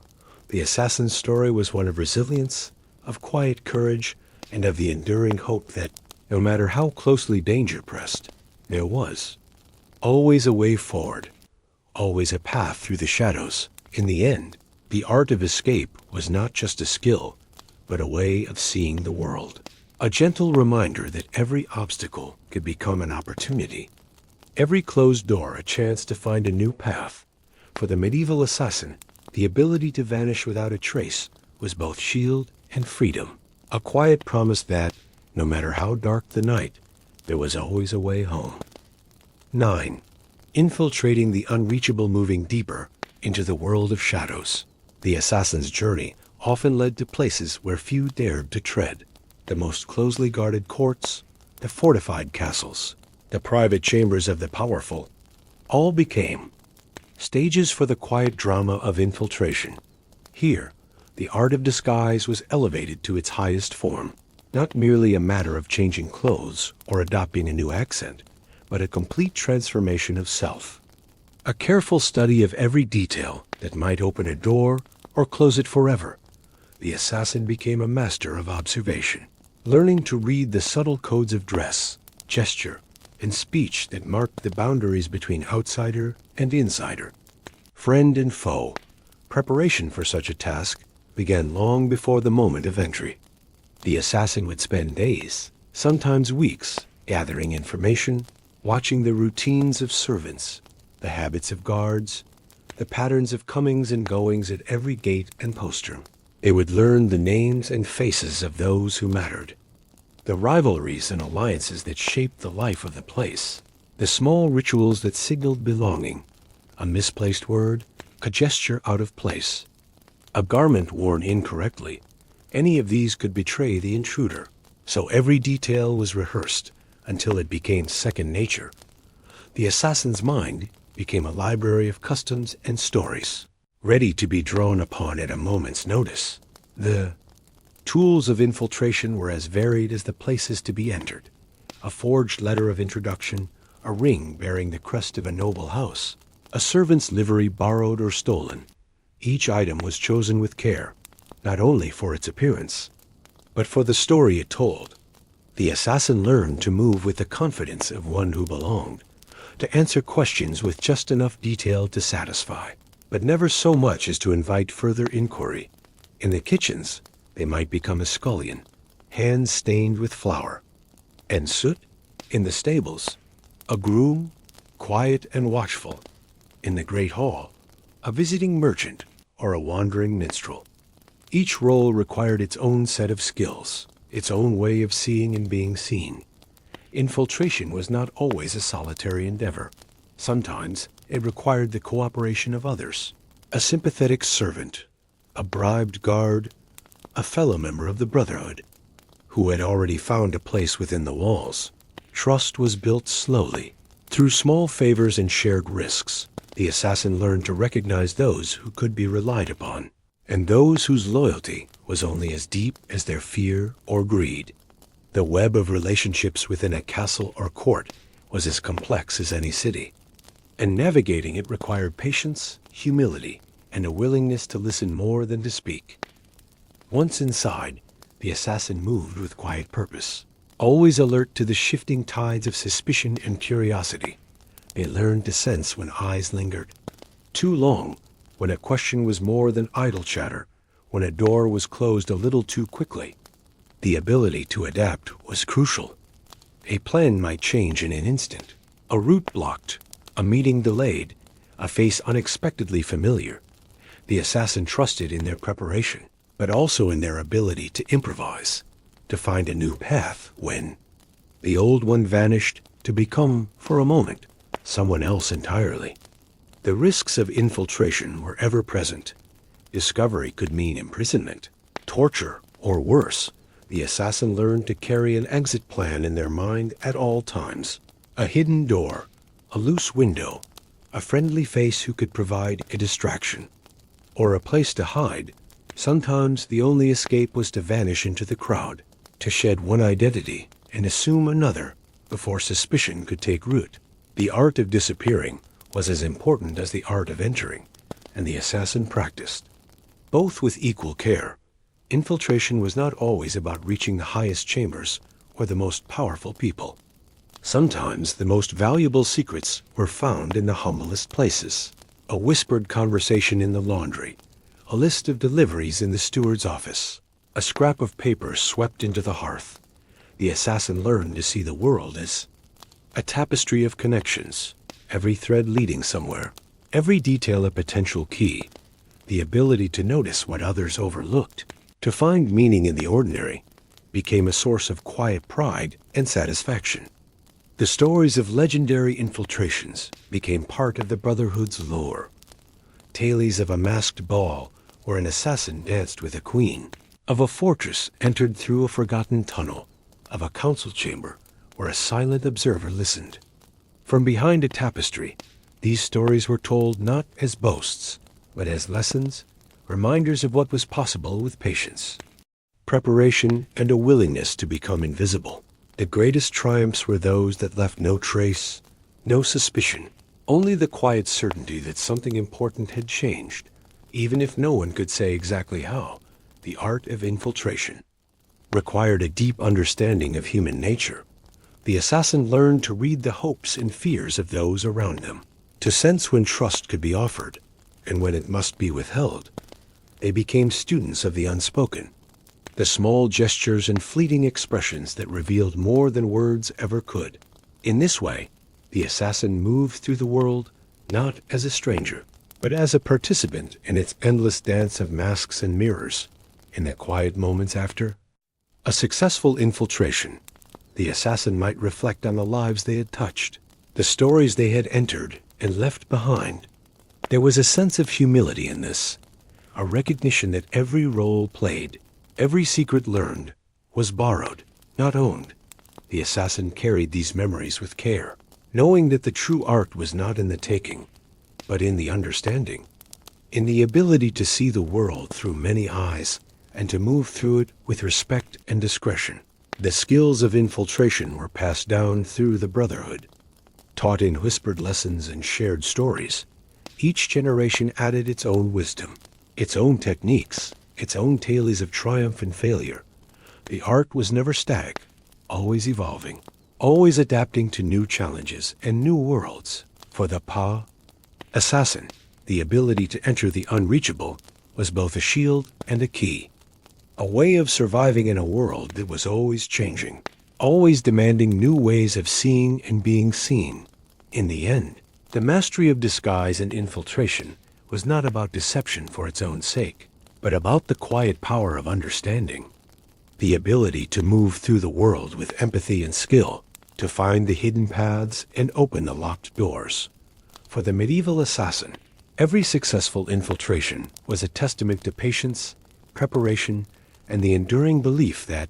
The assassin's story was one of resilience, of quiet courage, and of the enduring hope that, no matter how closely danger pressed, there was always a way forward, always a path through the shadows. In the end, the art of escape was not just a skill, but a way of seeing the world. A gentle reminder that every obstacle could become an opportunity, every closed door a chance to find a new path. For the medieval assassin, the ability to vanish without a trace was both shield and freedom, a quiet promise that, no matter how dark the night, there was always a way home. 9. Infiltrating the unreachable, moving deeper into the world of shadows. The assassin's journey often led to places where few dared to tread. The most closely guarded courts, the fortified castles, the private chambers of the powerful, all became stages for the quiet drama of infiltration. Here, the art of disguise was elevated to its highest form, not merely a matter of changing clothes or adopting a new accent, but a complete transformation of self. A careful study of every detail that might open a door or close it forever. The assassin became a master of observation, learning to read the subtle codes of dress, gesture, and speech that marked the boundaries between outsider and insider, friend and foe. Preparation for such a task began long before the moment of entry. The assassin would spend days, sometimes weeks, gathering information, watching the routines of servants, the habits of guards, the patterns of comings and goings at every gate and postern. They would learn the names and faces of those who mattered, the rivalries and alliances that shaped the life of the place, the small rituals that signaled belonging, a misplaced word, a gesture out of place, a garment worn incorrectly. Any of these could betray the intruder, so every detail was rehearsed until it became second nature. The assassin's mind became a library of customs and stories, ready to be drawn upon at a moment's notice. The tools of infiltration were as varied as the places to be entered. A forged letter of introduction, a ring bearing the crest of a noble house, a servant's livery borrowed or stolen. Each item was chosen with care, not only for its appearance, but for the story it told. The assassin learned to move with the confidence of one who belonged, to answer questions with just enough detail to satisfy, but never so much as to invite further inquiry. In the kitchens, they might become a scullion, hands stained with flour and soot. In the stables, a groom, quiet and watchful. In the great hall, a visiting merchant or a wandering minstrel. Each role required its own set of skills, its own way of seeing and being seen. Infiltration was not always a solitary endeavor. Sometimes it required the cooperation of others, a sympathetic servant, a bribed guard, a fellow member of the Brotherhood, who had already found a place within the walls. Trust was built slowly. Through small favors and shared risks, the assassin learned to recognize those who could be relied upon, and those whose loyalty was only as deep as their fear or greed. The web of relationships within a castle or court was as complex as any city, and navigating it required patience, humility, and a willingness to listen more than to speak. Once inside, the assassin moved with quiet purpose, Always alert to the shifting tides of suspicion and curiosity, they learned to sense when eyes lingered too long, when a question was more than idle chatter, when a door was closed a little too quickly. The ability to adapt was crucial. A plan might change in an instant, a route blocked, a meeting delayed, a face unexpectedly familiar. The assassin trusted in their preparation, but also in their ability to improvise, to find a new path when the old one vanished to become, for a moment, someone else entirely. The risks of infiltration were ever present. Discovery could mean imprisonment, torture, or worse. The assassin learned to carry an exit plan in their mind at all times. A hidden door, a loose window, a friendly face who could provide a distraction, or a place to hide. Sometimes the only escape was to vanish into the crowd, to shed one identity and assume another before suspicion could take root. The art of disappearing was as important as the art of entering, and the assassin practiced both with equal care. Infiltration was not always about reaching the highest chambers or the most powerful people. Sometimes the most valuable secrets were found in the humblest places. A whispered conversation in the laundry, a list of deliveries in the steward's office, a scrap of paper swept into the hearth. The assassin learned to see the world as a tapestry of connections, every thread leading somewhere, every detail a potential key. The ability to notice what others overlooked, to find meaning in the ordinary, became a source of quiet pride and satisfaction. The stories of legendary infiltrations became part of the Brotherhood's lore. Tales of a masked ball where an assassin danced with a queen, of a fortress entered through a forgotten tunnel, of a council chamber where a silent observer listened. From behind a tapestry, these stories were told not as boasts, but as lessons, reminders of what was possible with patience, preparation, and a willingness to become invisible. The greatest triumphs were those that left no trace, no suspicion, only the quiet certainty that something important had changed, even if no one could say exactly how. The art of infiltration required a deep understanding of human nature. The assassin learned to read the hopes and fears of those around them, to sense when trust could be offered and when it must be withheld. They became students of the unspoken, the small gestures and fleeting expressions that revealed more than words ever could. In this way, the assassin moved through the world not as a stranger, but as a participant in its endless dance of masks and mirrors. In the quiet moments after a successful infiltration, the assassin might reflect on the lives they had touched, the stories they had entered and left behind. There was a sense of humility in this, a recognition that every role played, every secret learned, was borrowed, not owned. The assassin carried these memories with care, knowing that the true art was not in the taking, but in the understanding, in the ability to see the world through many eyes and to move through it with respect and discretion. The skills of infiltration were passed down through the Brotherhood, taught in whispered lessons and shared stories. Each generation added its own wisdom, its own techniques, its own tales of triumph and failure. The art was never static, always evolving, always adapting to new challenges and new worlds. For the assassin, the ability to enter the unreachable was both a shield and a key, a way of surviving in a world that was always changing, always demanding new ways of seeing and being seen. In the end, the mastery of disguise and infiltration was not about deception for its own sake, but about the quiet power of understanding, the ability to move through the world with empathy and skill, to find the hidden paths and open the locked doors. For the medieval assassin, every successful infiltration was a testament to patience, preparation, and the enduring belief that,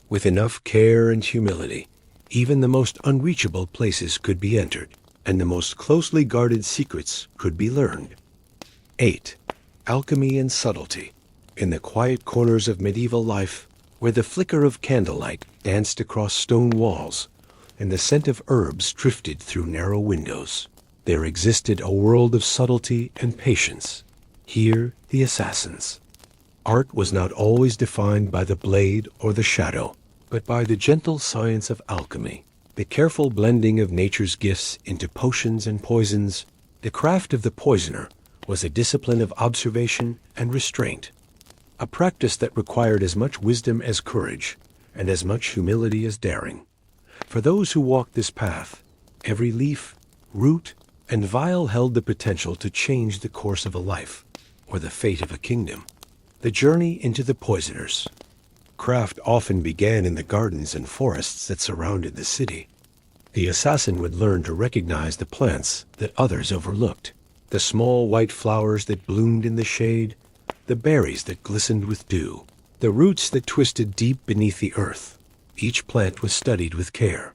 with enough care and humility, even the most unreachable places could be entered, and the most closely guarded secrets could be learned. 8. Alchemy and Subtlety. In the quiet corners of medieval life, where the flicker of candlelight danced across stone walls and the scent of herbs drifted through narrow windows, there existed a world of subtlety and patience. Here, the assassins. Art was not always defined by the blade or the shadow, but by the gentle science of alchemy, the careful blending of nature's gifts into potions and poisons. The craft of the poisoner was a discipline of observation and restraint, a practice that required as much wisdom as courage, and as much humility as daring. For those who walked this path, every leaf, root, and vial held the potential to change the course of a life, or the fate of a kingdom. The journey into the poisoner's craft often began in the gardens and forests that surrounded the city. The assassin would learn to recognize the plants that others overlooked, the small white flowers that bloomed in the shade, the berries that glistened with dew, the roots that twisted deep beneath the earth. Each plant was studied with care,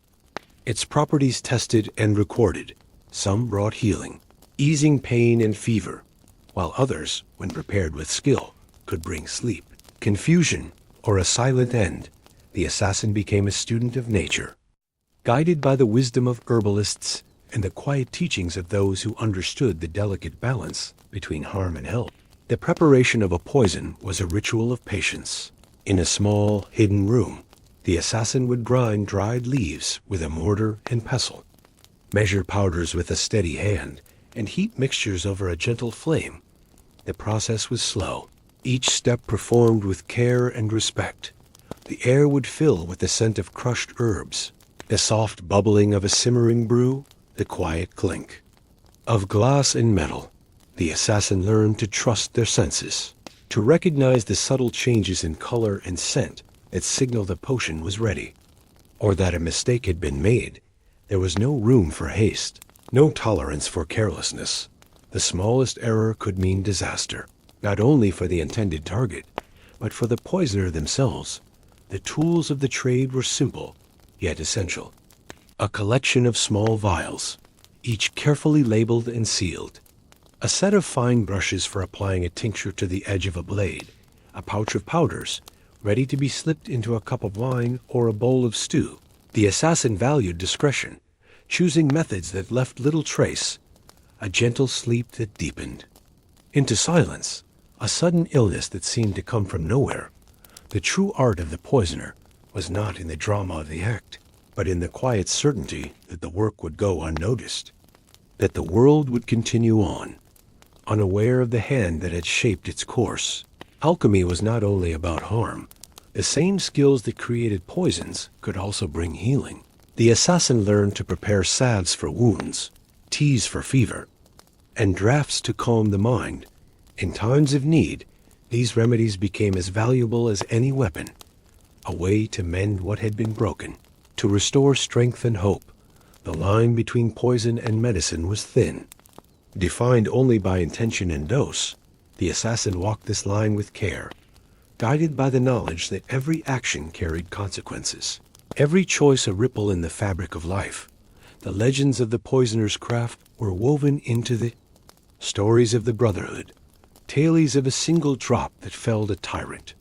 its properties tested and recorded. Some brought healing, easing pain and fever, while others, when prepared with skill, could bring sleep, confusion, or a silent end. The assassin became a student of nature, guided by the wisdom of herbalists and the quiet teachings of those who understood the delicate balance between harm and help. The preparation of a poison was a ritual of patience. In a small, hidden room, the assassin would grind dried leaves with a mortar and pestle, measure powders with a steady hand, and heat mixtures over a gentle flame. The process was slow, each step performed with care and respect. The air would fill with the scent of crushed herbs, the soft bubbling of a simmering brew, the quiet clink of glass and metal. The assassin learned to trust their senses, to recognize the subtle changes in color and scent that signaled a potion was ready, or that a mistake had been made. There was no room for haste, no tolerance for carelessness. The smallest error could mean disaster, not only for the intended target, but for the poisoner themselves. The tools of the trade were simple, yet essential. A collection of small vials, each carefully labeled and sealed. A set of fine brushes for applying a tincture to the edge of a blade. A pouch of powders, ready to be slipped into a cup of wine or a bowl of stew. The assassin valued discretion, choosing methods that left little trace. A gentle sleep that deepened into silence, a sudden illness that seemed to come from nowhere. The true art of the poisoner was not in the drama of the act, but in the quiet certainty that the work would go unnoticed, that the world would continue on, unaware of the hand that had shaped its course. Alchemy was not only about harm. The same skills that created poisons could also bring healing. The assassin learned to prepare salves for wounds, teas for fever, and draughts to calm the mind. In times of need, these remedies became as valuable as any weapon, a way to mend what had been broken, to restore strength and hope. The line between poison and medicine was thin, defined only by intention and dose. The assassin walked this line with care, guided by the knowledge that every action carried consequences, every choice a ripple in the fabric of life. The legends of the poisoner's craft were woven into the stories of the Brotherhood, tales of a single drop that felled a tyrant,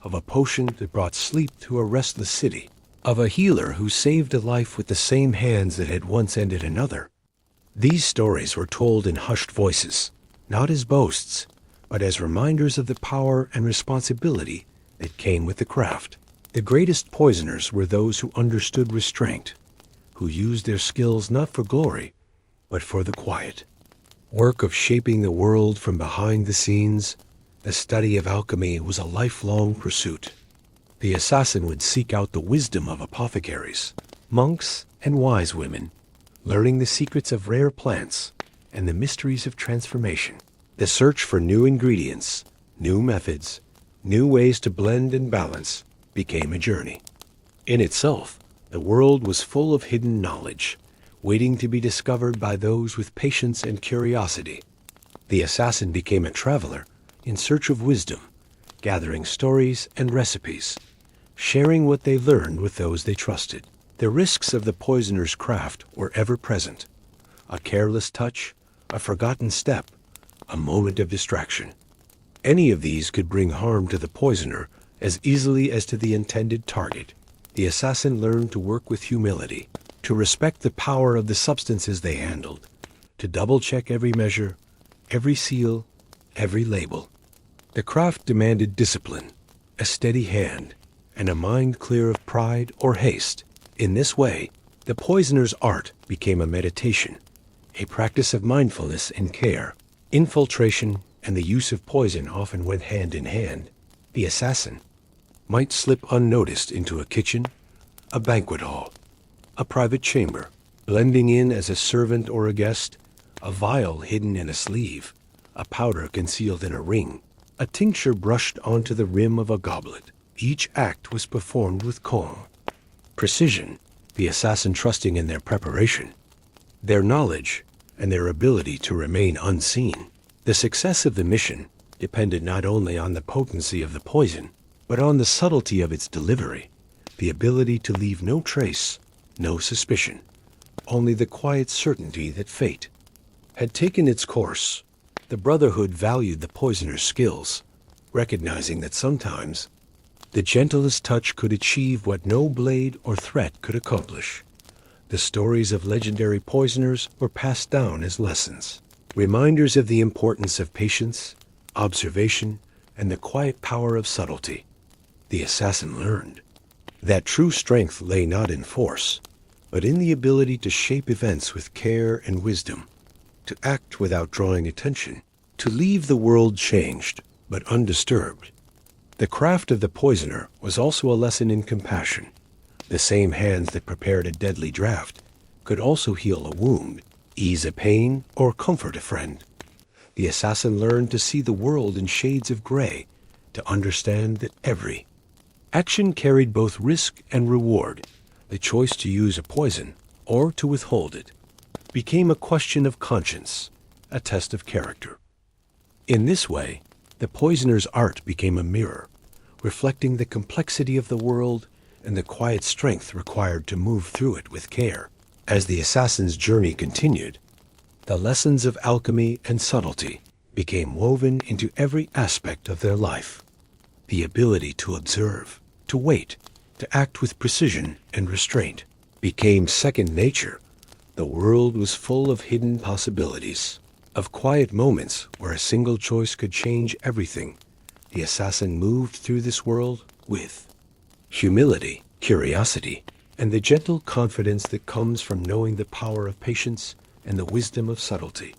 of a potion that brought sleep to a restless city, of a healer who saved a life with the same hands that had once ended another. These stories were told in hushed voices, not as boasts, but as reminders of the power and responsibility that came with the craft. The greatest poisoners were those who understood restraint, who used their skills not for glory, but for the quiet work of shaping the world from behind the scenes. The study of alchemy was a lifelong pursuit. The assassin would seek out the wisdom of apothecaries, monks, and wise women, learning the secrets of rare plants and the mysteries of transformation. The search for new ingredients, new methods, new ways to blend and balance became a journey. In itself, the world was full of hidden knowledge, waiting to be discovered by those with patience and curiosity. The assassin became a traveler in search of wisdom, gathering stories and recipes, sharing what they learned with those they trusted. The risks of the poisoner's craft were ever present. A careless touch, a forgotten step, a moment of distraction. Any of these could bring harm to the poisoner as easily as to the intended target. The assassin learned to work with humility, to respect the power of the substances they handled, to double-check every measure, every seal, every label. The craft demanded discipline, a steady hand, and a mind clear of pride or haste. In this way, the poisoner's art became a meditation, a practice of mindfulness and care. Infiltration and the use of poison often went hand in hand. The assassin might slip unnoticed into a kitchen, a banquet hall, a private chamber, blending in as a servant or a guest, a vial hidden in a sleeve, a powder concealed in a ring, a tincture brushed onto the rim of a goblet. Each act was performed with calm precision, the assassin trusting in their preparation, their knowledge, and their ability to remain unseen. The success of the mission depended not only on the potency of the poison, but on the subtlety of its delivery, the ability to leave no trace, no suspicion, only the quiet certainty that fate had taken its course. The Brotherhood valued the poisoner's skills, recognizing that sometimes the gentlest touch could achieve what no blade or threat could accomplish. The stories of legendary poisoners were passed down as lessons, reminders of the importance of patience, observation, and the quiet power of subtlety. The assassin learned that true strength lay not in force, but in the ability to shape events with care and wisdom, to act without drawing attention, to leave the world changed but undisturbed. The craft of the poisoner was also a lesson in compassion. The same hands that prepared a deadly draught could also heal a wound, ease a pain, or comfort a friend. The assassin learned to see the world in shades of gray, to understand that every action carried both risk and reward. The choice to use a poison or to withhold it became a question of conscience, a test of character. In this way, the poisoner's art became a mirror, reflecting the complexity of the world and the quiet strength required to move through it with care. As the assassin's journey continued, the lessons of alchemy and subtlety became woven into every aspect of their life. The ability to observe, to wait, to act with precision and restraint became second nature. The world was full of hidden possibilities, of quiet moments where a single choice could change everything. The assassin moved through this world with humility, curiosity, and the gentle confidence that comes from knowing the power of patience and the wisdom of subtlety.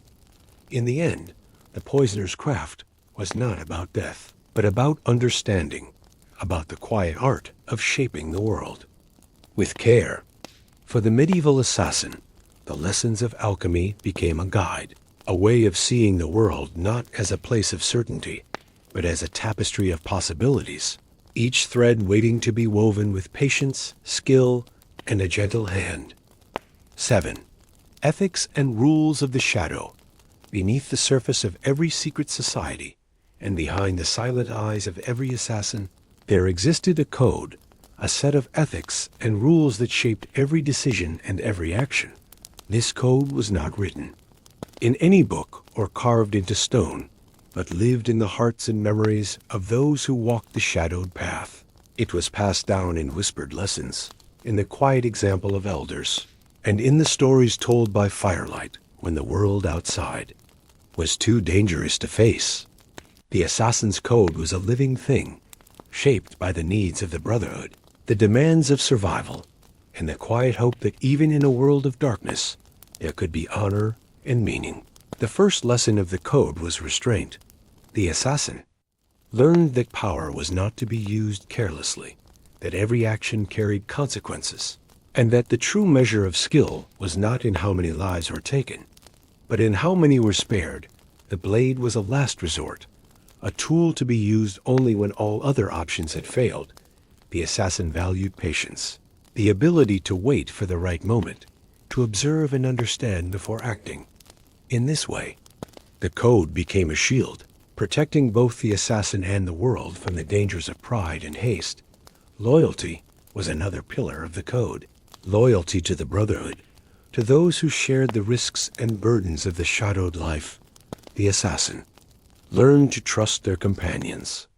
In the end, the poisoner's craft was not about death, but about understanding, about the quiet art of shaping the world with care. For the medieval assassin, the lessons of alchemy became a guide, a way of seeing the world not as a place of certainty, but as a tapestry of possibilities, each thread waiting to be woven with patience, skill, and a gentle hand. 7. Ethics and rules of the shadow. Beneath the surface of every secret society, and behind the silent eyes of every assassin, there existed a code, a set of ethics and rules that shaped every decision and every action. This code was not written in any book or carved into stone, but lived in the hearts and memories of those who walked the shadowed path. It was passed down in whispered lessons, in the quiet example of elders, and in the stories told by firelight when the world outside was too dangerous to face. The assassin's code was a living thing, shaped by the needs of the Brotherhood, the demands of survival, and the quiet hope that even in a world of darkness, there could be honor and meaning. The first lesson of the code was restraint. The assassin learned that power was not to be used carelessly, that every action carried consequences, and that the true measure of skill was not in how many lives were taken, but in how many were spared. The blade was a last resort, a tool to be used only when all other options had failed. The assassin valued patience, the ability to wait for the right moment, to observe and understand before acting. In this way, the code became a shield, protecting both the assassin and the world from the dangers of pride and haste. Loyalty was another pillar of the code. Loyalty to the Brotherhood, to those who shared the risks and burdens of the shadowed life. The assassin learned to trust their companions,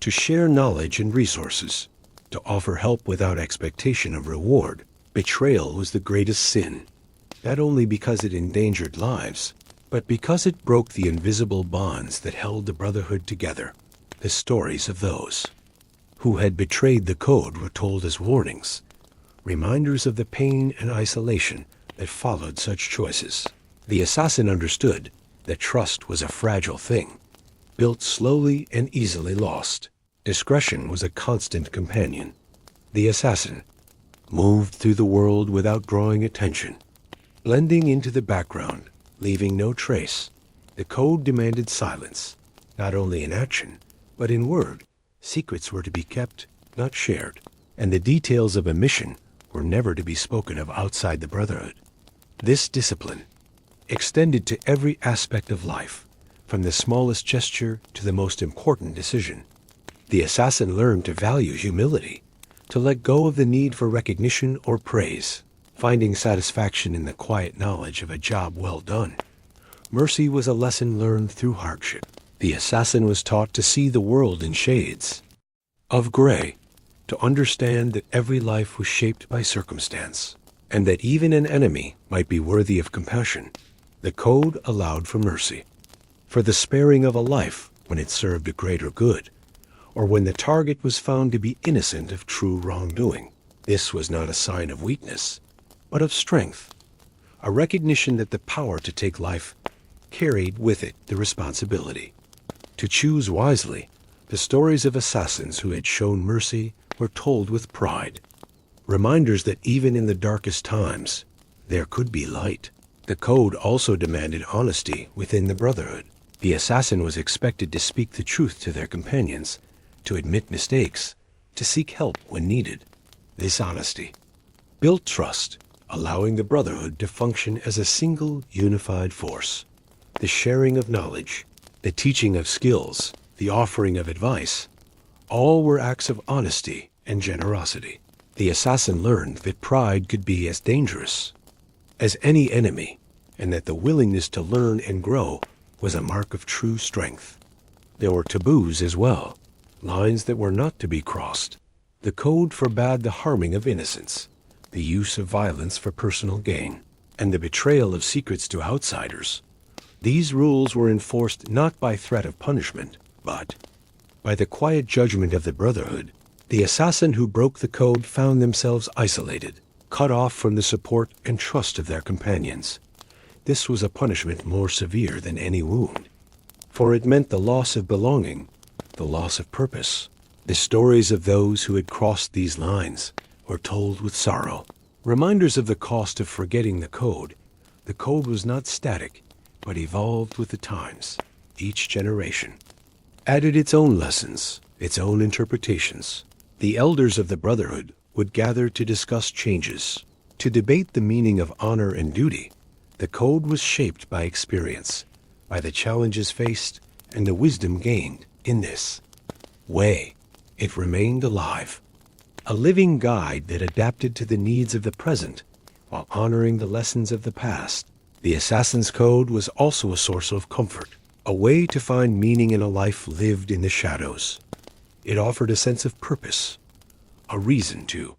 to share knowledge and resources, to offer help without expectation of reward. Betrayal was the greatest sin, not only because it endangered lives, but because it broke the invisible bonds that held the Brotherhood together. The stories of those who had betrayed the code were told as warnings, reminders of the pain and isolation that followed such choices. The assassin understood that trust was a fragile thing, built slowly and easily lost. Discretion was a constant companion. The assassin moved through the world without drawing attention, blending into the background, leaving no trace. The code demanded silence, not only in action, but in word. Secrets were to be kept, not shared, and the details of a mission were never to be spoken of outside the Brotherhood. This discipline extended to every aspect of life, from the smallest gesture to the most important decision. The assassin learned to value humility, to let go of the need for recognition or praise, finding satisfaction in the quiet knowledge of a job well done. Mercy was a lesson learned through hardship. The assassin was taught to see the world in shades of gray, to understand that every life was shaped by circumstance, and that even an enemy might be worthy of compassion. The code allowed for mercy, for the sparing of a life when it served a greater good, or when the target was found to be innocent of true wrongdoing. This was not a sign of weakness, but of strength, a recognition that the power to take life carried with it the responsibility to choose wisely. The stories of assassins who had shown mercy were told with pride, reminders that even in the darkest times, there could be light. The code also demanded honesty within the Brotherhood. The assassin was expected to speak the truth to their companions, to admit mistakes, to seek help when needed. This honesty built trust, allowing the Brotherhood to function as a single, unified force. The sharing of knowledge, the teaching of skills, the offering of advice, all were acts of honesty and generosity. The assassin learned that pride could be as dangerous as any enemy, and that the willingness to learn and grow was a mark of true strength. There were taboos as well, lines that were not to be crossed. The code forbade the harming of innocents, the use of violence for personal gain, and the betrayal of secrets to outsiders. These rules were enforced not by threat of punishment, but by the quiet judgment of the Brotherhood. The assassin who broke the code found themselves isolated, cut off from the support and trust of their companions. This was a punishment more severe than any wound, for it meant the loss of belonging, the loss of purpose. The stories of those who had crossed these lines were told with sorrow, reminders of the cost of forgetting the code. The code was not static, but evolved with the times. Each generation added its own lessons, its own interpretations. The elders of the Brotherhood would gather to discuss changes, to debate the meaning of honor and duty. The code was shaped by experience, by the challenges faced, and the wisdom gained. In this way, it remained alive, a living guide that adapted to the needs of the present while honoring the lessons of the past. The assassin's code was also a source of comfort, a way to find meaning in a life lived in the shadows. It offered a sense of purpose, a reason to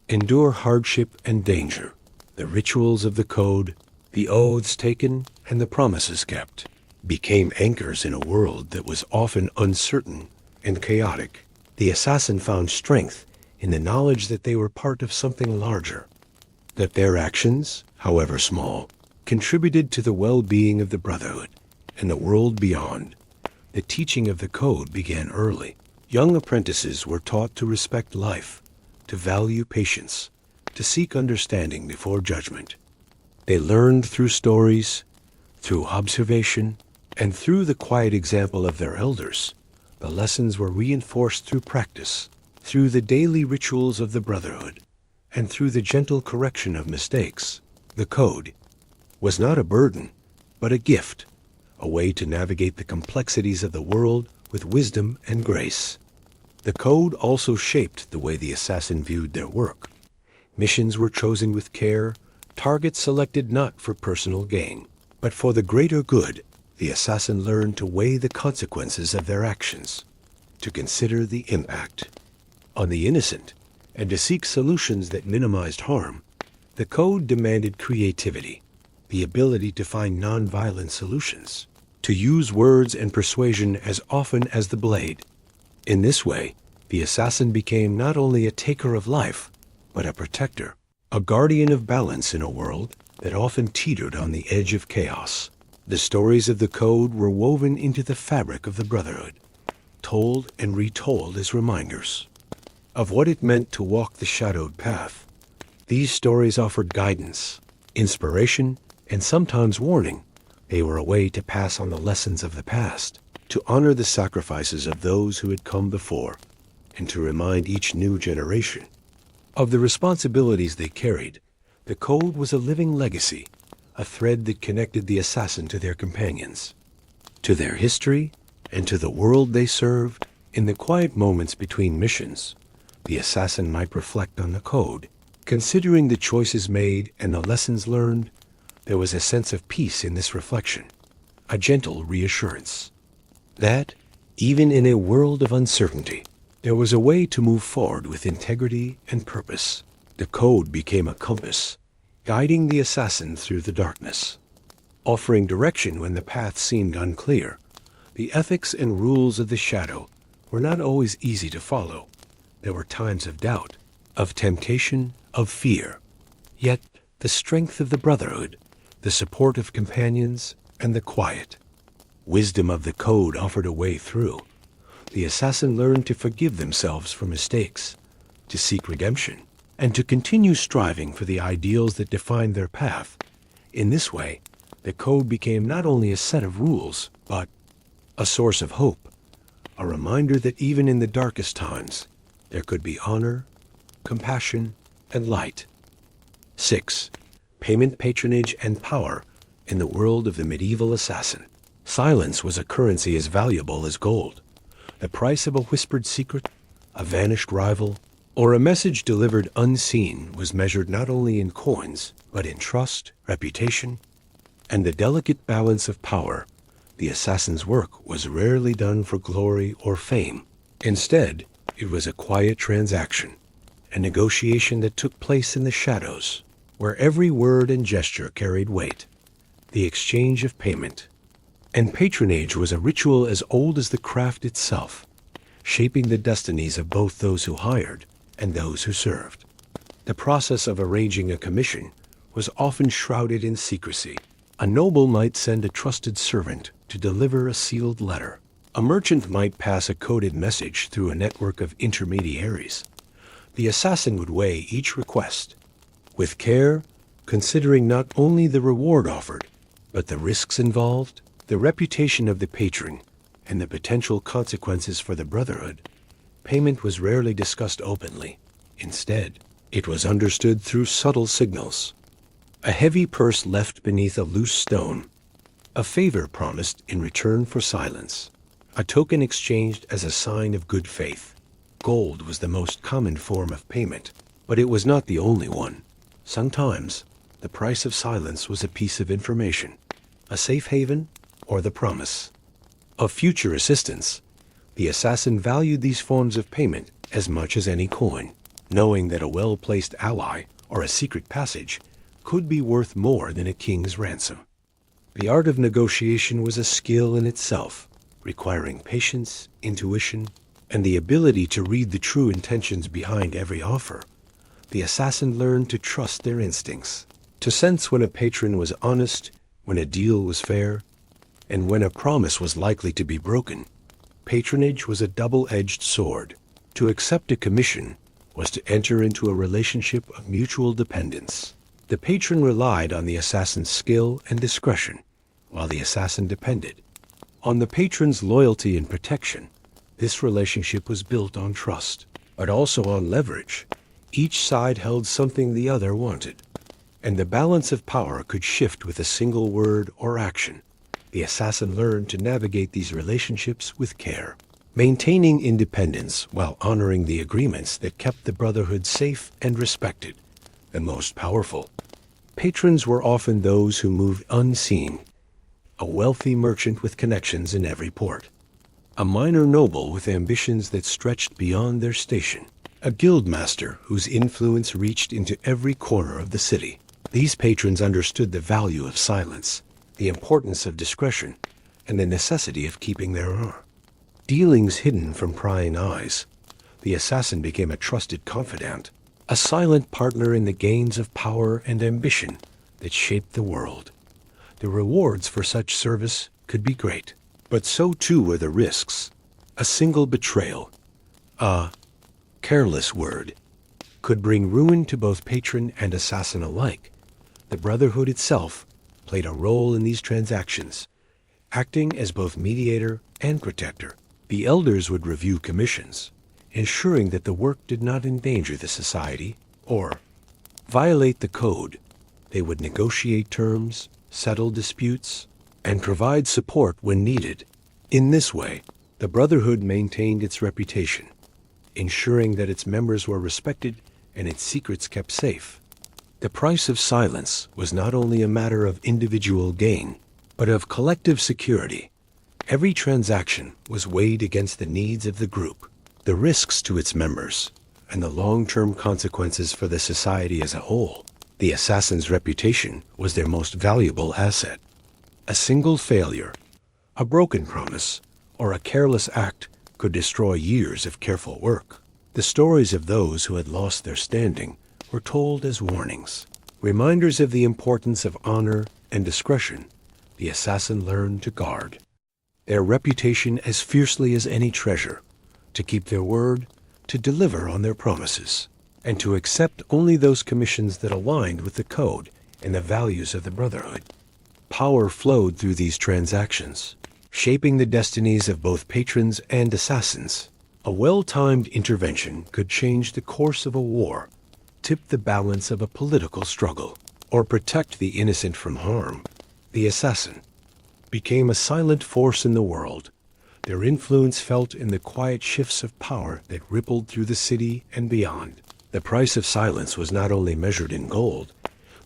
endure hardship and danger. The rituals of the code, the oaths taken, and the promises kept became anchors in a world that was often uncertain and chaotic. The assassin found strength in the knowledge that they were part of something larger, that their actions, however small, contributed to the well-being of the Brotherhood and the world beyond. The teaching of the code began early. Young apprentices were taught to respect life, to value patience, to seek understanding before judgment. They learned through stories, through observation, and through the quiet example of their elders. The lessons were reinforced through practice, through the daily rituals of the Brotherhood, and through the gentle correction of mistakes. The code was not a burden, but a gift, a way to navigate the complexities of the world with wisdom and grace. The code also shaped the way the assassin viewed their work. Missions were chosen with care, targets selected not for personal gain, but for the greater good. The assassin learned to weigh the consequences of their actions, to consider the impact on the innocent, and to seek solutions that minimized harm. The code demanded creativity, the ability to find nonviolent solutions, to use words and persuasion as often as the blade. In this way, The assassin became not only a taker of life, but a protector, a guardian of balance in a world that often teetered on the edge of chaos. The stories of the Code were woven into the fabric of the Brotherhood, told and retold as reminders of what it meant to walk the shadowed path. These stories offered guidance, inspiration, and sometimes warning. They were a way to pass on the lessons of the past, to honor the sacrifices of those who had come before, and to remind each new generation of the responsibilities they carried. The Code was a living legacy, a thread that connected the assassin to their companions, to their history, and to the world they served. In the quiet moments between missions, the assassin might reflect on the Code. Considering the choices made and the lessons learned, there was a sense of peace in this reflection, a gentle reassurance that, even in a world of uncertainty, there was a way to move forward with integrity and purpose. The Code became a compass, guiding the assassin through the darkness, offering direction when the path seemed unclear. The ethics and rules of the shadow were not always easy to follow. There were times of doubt, of temptation, of fear. Yet the strength of the Brotherhood, the support of companions, and the quiet wisdom of the Code offered a way through. The assassin learned to forgive themselves for mistakes, to seek redemption, and to continue striving for the ideals that defined their path. In this way, the Code became not only a set of rules, but a source of hope, a reminder that even in the darkest times, there could be honor, compassion, and light. 6. Payment, patronage, and power in the world of the medieval assassin. Silence was a currency as valuable as gold. The price of a whispered secret, a vanished rival, or a message delivered unseen was measured not only in coins, but in trust, reputation, and the delicate balance of power. The assassin's work was rarely done for glory or fame. Instead, it was a quiet transaction, a negotiation that took place in the shadows, where every word and gesture carried weight. The exchange of payment and patronage was a ritual as old as the craft itself, shaping the destinies of both those who hired and those who served. The process of arranging a commission was often shrouded in secrecy. A noble might send a trusted servant to deliver a sealed letter. A merchant might pass a coded message through a network of intermediaries. The assassin would weigh each request with care, considering not only the reward offered, but the risks involved, the reputation of the patron, and the potential consequences for the Brotherhood. Payment was rarely discussed openly. Instead, it was understood through subtle signals. A heavy purse left beneath a loose stone, a favor promised in return for silence, a token exchanged as a sign of good faith. Gold was the most common form of payment, but it was not the only one. Sometimes, the price of silence was a piece of information, a safe haven, or the promise of future assistance. The assassin valued these forms of payment as much as any coin, knowing that a well-placed ally or a secret passage could be worth more than a king's ransom. The art of negotiation was a skill in itself, requiring patience, intuition, and the ability to read the true intentions behind every offer. The assassin learned to trust their instincts, to sense when a patron was honest, when a deal was fair, and when a promise was likely to be broken. Patronage was a double-edged sword. To accept a commission was to enter into a relationship of mutual dependence. The patron relied on the assassin's skill and discretion, while the assassin depended on the patron's loyalty and protection. This relationship was built on trust, but also on leverage. Each side held something the other wanted, and the balance of power could shift with a single word or action. The assassin learned to navigate these relationships with care, maintaining independence while honoring the agreements that kept the Brotherhood safe and respected. The most powerful patrons were often those who moved unseen, a wealthy merchant with connections in every port, a minor noble with ambitions that stretched beyond their station, a guildmaster whose influence reached into every corner of the city. These patrons understood the value of silence, the importance of discretion, and the necessity of keeping their honor. Dealings hidden from prying eyes, the assassin became a trusted confidant, a silent partner in the gains of power and ambition that shaped the world. The rewards for such service could be great, but so too were the risks. A single betrayal, a careless word, could bring ruin to both patron and assassin alike. The Brotherhood itself played a role in these transactions, acting as both mediator and protector. The elders would review commissions, ensuring that the work did not endanger the society or violate the code. They would negotiate terms, settle disputes, and provide support when needed. In this way, the Brotherhood maintained its reputation, ensuring that its members were respected and its secrets kept safe. The price of silence was not only a matter of individual gain, but of collective security. Every transaction was weighed against the needs of the group, the risks to its members, and the long-term consequences for the society as a whole. The assassin's reputation was their most valuable asset. A single failure, a broken promise, or a careless act could destroy years of careful work. The stories of those who had lost their standing were told as warnings, reminders of the importance of honor and discretion the assassin learned to guard their reputation as fiercely as any treasure, to keep their word, to deliver on their promises, and to accept only those commissions that aligned with the code and the values of the Brotherhood. Power flowed through these transactions, shaping the destinies of both patrons and assassins. A well-timed intervention could change the course of a war, tip the balance of a political struggle, or protect the innocent from harm. The assassin became a silent force in the world, their influence felt in the quiet shifts of power that rippled through the city and beyond. The price of silence was not only measured in gold,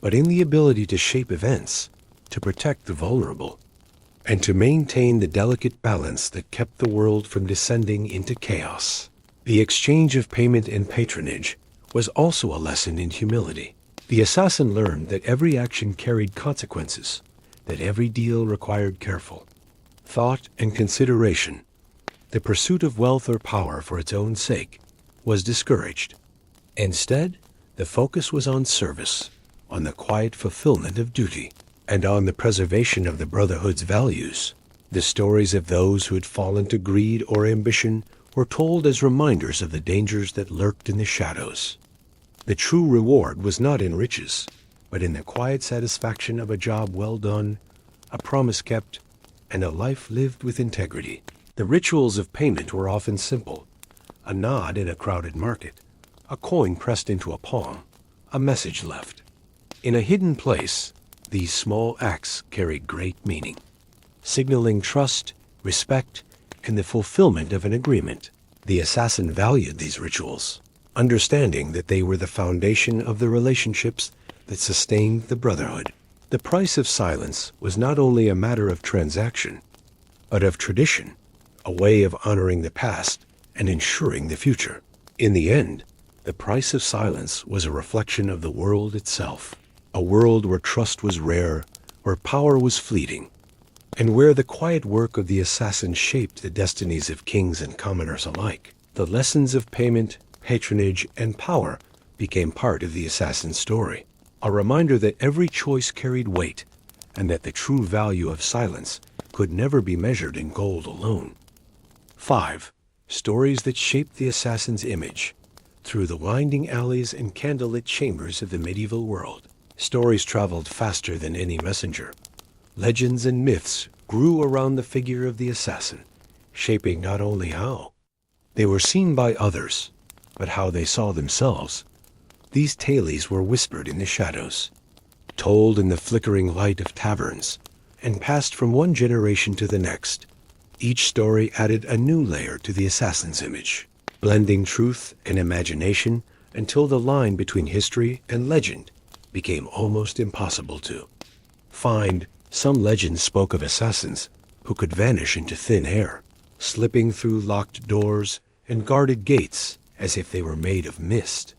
but in the ability to shape events, to protect the vulnerable, and to maintain the delicate balance that kept the world from descending into chaos. The exchange of payment and patronage was also a lesson in humility. The assassin learned that every action carried consequences, that every deal required careful thought and consideration. The pursuit of wealth or power for its own sake was discouraged. Instead, the focus was on service, on the quiet fulfillment of duty, and on the preservation of the Brotherhood's values. The stories of those who had fallen to greed or ambition were told as reminders of the dangers that lurked in the shadows. The true reward was not in riches, but in the quiet satisfaction of a job well done, a promise kept, and a life lived with integrity. The rituals of payment were often simple: a nod in a crowded market, a coin pressed into a palm, a message left. In a hidden place, these small acts carried great meaning, signaling trust, respect, and the fulfillment of an agreement. The assassin valued these rituals, understanding that they were the foundation of the relationships that sustained the Brotherhood. The price of silence was not only a matter of transaction, but of tradition, a way of honoring the past and ensuring the future. In the end, the price of silence was a reflection of the world itself, a world where trust was rare, where power was fleeting, and where the quiet work of the assassin shaped the destinies of kings and commoners alike. The lessons of payment, patronage, and power became part of the assassin's story, a reminder that every choice carried weight, and that the true value of silence could never be measured in gold alone. 5. Stories that shaped the assassin's image. Through the winding alleys and candlelit chambers of the medieval world, stories traveled faster than any messenger. Legends and myths grew around the figure of the assassin, shaping not only how they were seen by others, but how they saw themselves. These tales were whispered in the shadows, told in the flickering light of taverns, and passed from one generation to the next. Each story added a new layer to the assassin's image, blending truth and imagination until the line between history and legend became almost impossible to find. Some legends spoke of assassins who could vanish into thin air, slipping through locked doors and guarded gates as if they were made of mist.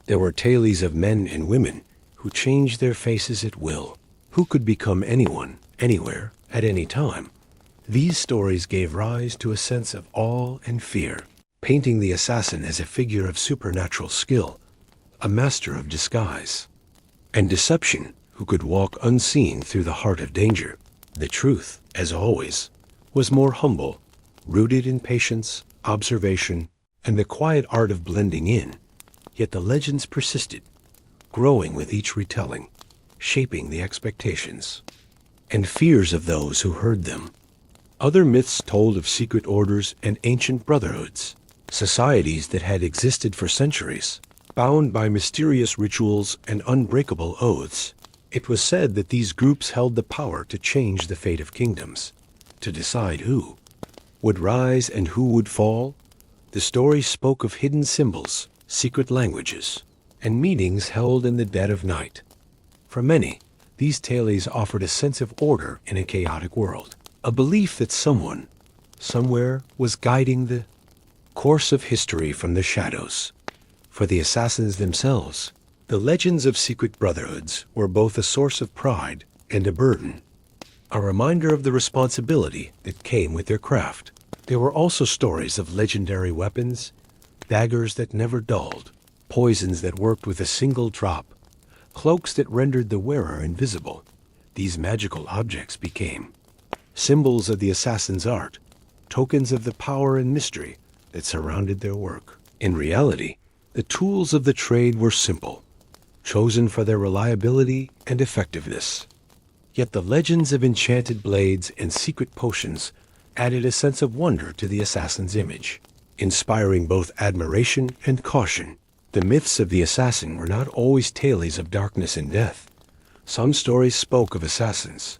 There were tales of men and women who changed their faces at will, who could become anyone, anywhere, at any time. These stories gave rise to a sense of awe and fear, painting the assassin as a figure of supernatural skill, a master of disguise and deception who could walk unseen through the heart of danger. The truth, as always, was more humble, rooted in patience, observation, and the quiet art of blending in. Yet the legends persisted, growing with each retelling, shaping the expectations and fears of those who heard them. Other myths told of secret orders and ancient brotherhoods, societies that had existed for centuries, bound by mysterious rituals and unbreakable oaths. It was said that these groups held the power to change the fate of kingdoms, to decide who would rise and who would fall. The story spoke of hidden symbols, secret languages, and meetings held in the dead of night. For many, these tales offered a sense of order in a chaotic world, a belief that someone, somewhere, was guiding the course of history from the shadows. For the assassins themselves, the legends of secret brotherhoods were both a source of pride and a burden, a reminder of the responsibility that came with their craft. There were also stories of legendary weapons, daggers that never dulled, poisons that worked with a single drop, cloaks that rendered the wearer invisible. These magical objects became symbols of the assassin's art, tokens of the power and mystery that surrounded their work. In reality, the tools of the trade were simple, chosen for their reliability and effectiveness. Yet the legends of enchanted blades and secret potions added a sense of wonder to the assassin's image, inspiring both admiration and caution. The myths of the assassin were not always tales of darkness and death. Some stories spoke of assassins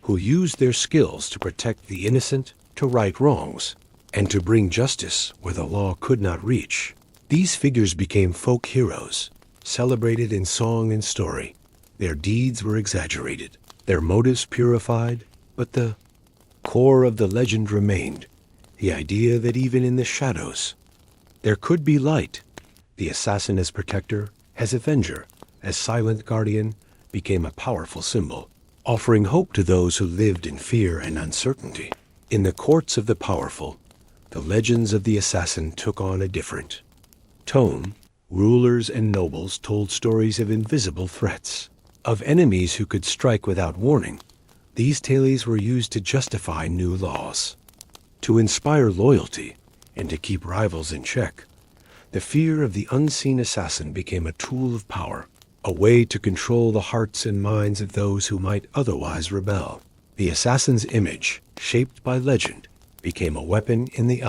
who used their skills to protect the innocent, to right wrongs, and to bring justice where the law could not reach. These figures became folk heroes, celebrated in song and story. Their deeds were exaggerated, their motives purified, but the core of the legend remained, the idea that even in the shadows, there could be light. The assassin as protector, as avenger, as silent guardian, became a powerful symbol, offering hope to those who lived in fear and uncertainty. In the courts of the powerful, the legends of the assassin took on a different tone. Rulers and nobles told stories of invisible threats, of enemies who could strike without warning. These tales were used to justify new laws, to inspire loyalty, and to keep rivals in check. The fear of the unseen assassin became a tool of power, a way to control the hearts and minds of those who might otherwise rebel. The assassin's image, shaped by legend, became a weapon in the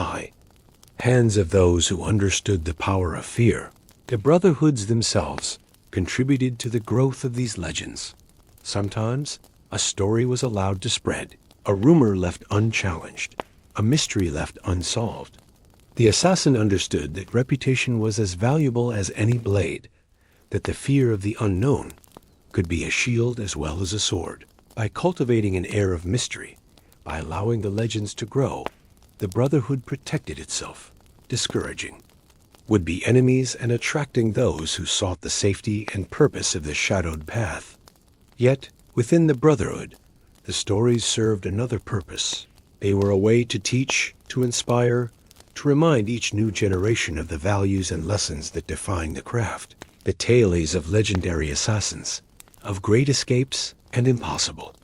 hands of those who understood the power of fear. The brotherhoods themselves contributed to the growth of these legends. Sometimes, a story was allowed to spread, a rumor left unchallenged, a mystery left unsolved. The assassin understood that reputation was as valuable as any blade, that the fear of the unknown could be a shield as well as a sword. By cultivating an air of mystery, by allowing the legends to grow, the brotherhood protected itself, discouraging would-be enemies and attracting those who sought the safety and purpose of the shadowed path. Yet, within the brotherhood, the stories served another purpose. They were a way to teach, to inspire, to remind each new generation of the values and lessons that define the craft. The tales of legendary assassins, of great escapes and impossible